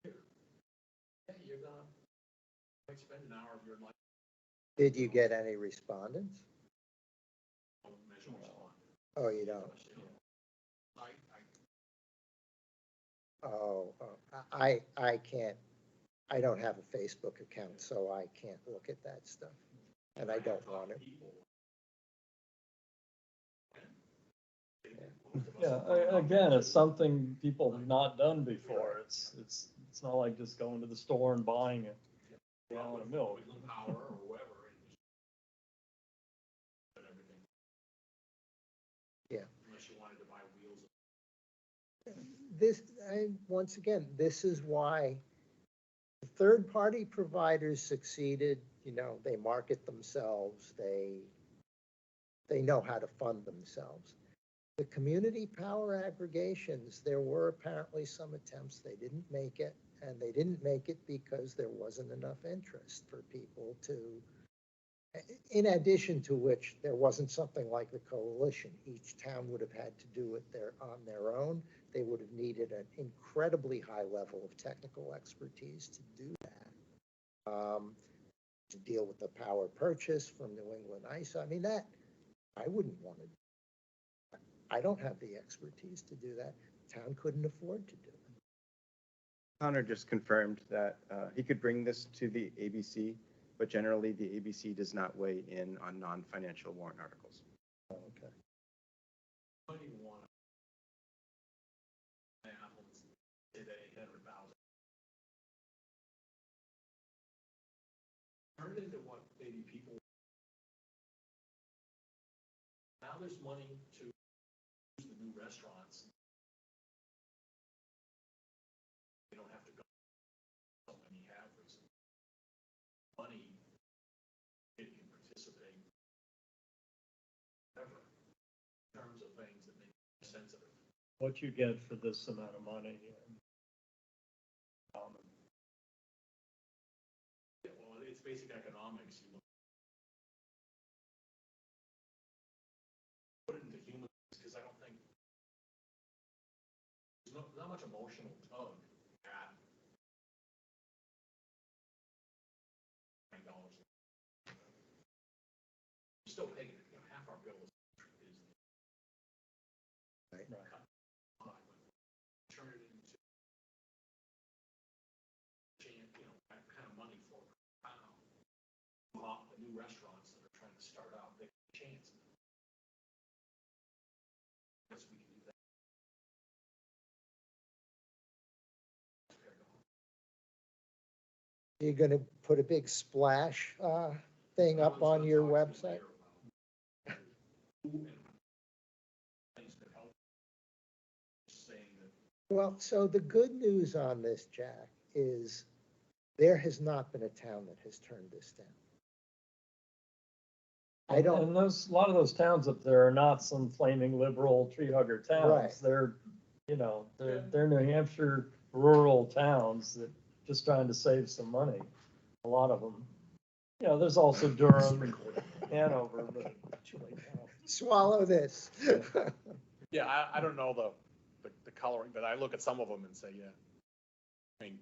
Yeah, you're gonna, might spend an hour of your life. Did you get any respondents? on measurements on. Oh, you don't? I, Oh, I can't, I don't have a Facebook account, so I can't look at that stuff. And I don't want it. Yeah, again, it's something people have not done before. It's not like just going to the store and buying a gallon of milk. With power or whoever. And everything. Yeah. Unless you wanted to buy wheels. Once again, this is why the third-party providers succeeded, they market themselves, they know how to fund themselves. The community power aggregations, there were apparently some attempts, they didn't make it, and they didn't make it because there wasn't enough interest for people to, in addition to which, there wasn't something like the coalition. Each town would have had to do it on their own. They would have needed an incredibly high level of technical expertise to do that. To deal with the power purchase from New England ISO. I mean, that, I wouldn't want to. I don't have the expertise to do that. Town couldn't afford to do it. Connor just confirmed that he could bring this to the ABC, but generally the ABC does not weigh in on non-financial warrant articles. Oh, okay. I don't even want to. Say that 800,000. Turn it into what maybe people. Now there's money to use the new restaurants. You don't have to go. So many have recently. Money. It can participate. Ever. In terms of things that make sensitive. What you get for this amount of money. Yeah, well, it's basic economics, you know. Put it into humans, because I don't think there's not much emotional tug at $20. You're still paying, half our bill is Right. turn it into that kind of money for the new restaurants that are trying to start out, they have a chance. Guess we can do that. You're gonna put a big splash thing up on your website? Well, so the good news on this, Jack, is there has not been a town that has turned this down. I don't, And those, a lot of those towns up there are not some flaming liberal tree hugger towns. Right. They're, you know, they're New Hampshire rural towns that just trying to save some money. A lot of them. You know, there's also Durham, Hanover, but swallow this. Yeah, I don't know the coloring, but I look at some of them and say, yeah. I mean,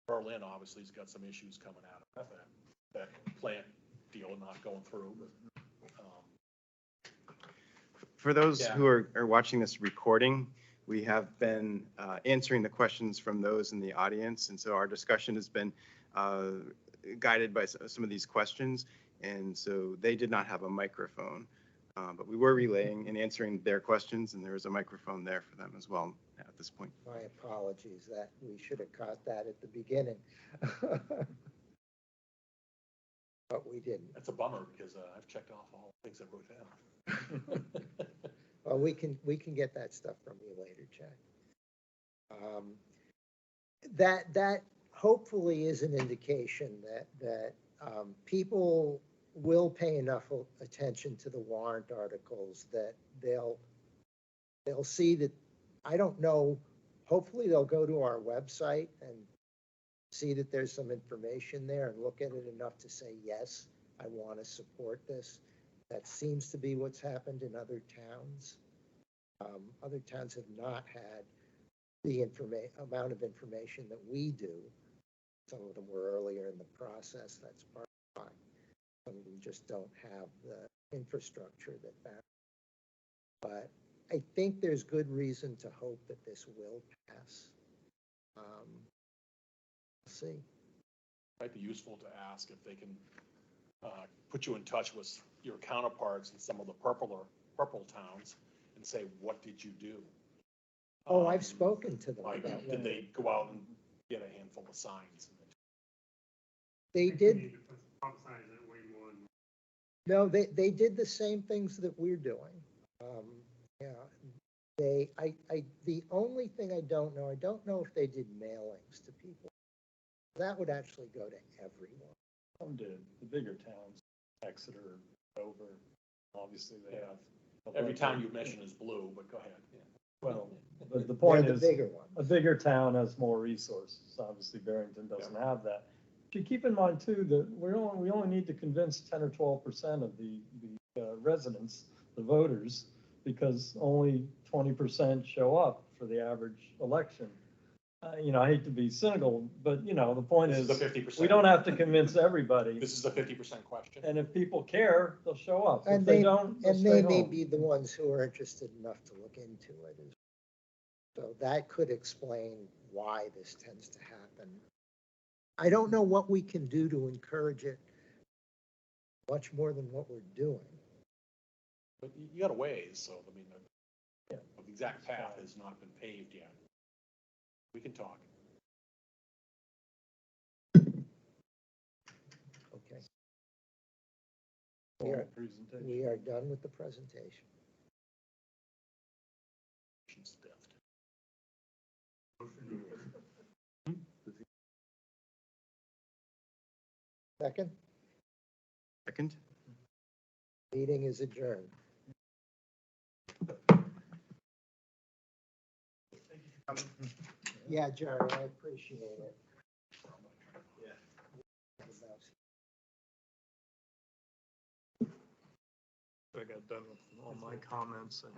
Berlin obviously has got some issues coming out of that plant deal not going through, but, For those Yeah. who are watching this recording, we have been answering the questions from those in the audience. And so our discussion has been guided by some of these questions. And so they did not have a microphone, but we were relaying and answering their questions, and there was a microphone there for them as well at this point. My apologies, that we should have caught that at the beginning. But we didn't. that's a bummer because I've checked off all the things I wrote down. Well, we can get that stuff from you later, Chad. That hopefully is an indication that people will pay enough attention to the warrant articles that they'll see that, I don't know, hopefully they'll go to our website and see that there's some information there and look at it enough to say, yes, I want to support this. That seems to be what's happened in other towns. Other towns have not had the amount of information that we do. Some of them were earlier in the process, that's part of why. Some of them just don't have the infrastructure that. But I think there's good reason to hope that this will pass. We'll see. Might be useful to ask if they can put you in touch with your counterparts in some of the purple towns and say, what did you do? Oh, I've spoken to them Like, about did that. they go out and get a handful of signs? They We did, need to publicize it way more than. no, they did the same things that we're doing. Yeah, the only thing I don't know if they did mailings to people. That would actually go to everyone. Some did, the bigger towns, Exeter, Dover, obviously they have. Every town you mention is blue, but go ahead. Well, but the They're point the is, bigger ones. a bigger town has more resources. Obviously Barrington doesn't have that. But you keep in mind too, that we only need to convince 10 or 12% of the residents, the voters, because only 20% show up for the average election. You know, I hate to be cynical, but you know, the point This is, is the 50%. we don't have to convince everybody. This is the 50% question. And if people care, they'll show up. If And they they, don't, they'll and stay they may home. be the ones who are interested enough to look into it. So that could explain why this tends to happen. I don't know what we can do to encourage it much more than what we're doing. But you got a ways, so I mean, Yeah. the exact path has not been paved yet. We can talk. Okay, Formal we presentation. are done with the presentation. Stiffed. Second, Second? meeting is adjourned. Yeah, Jerry, I appreciate it. I got done with all my comments and.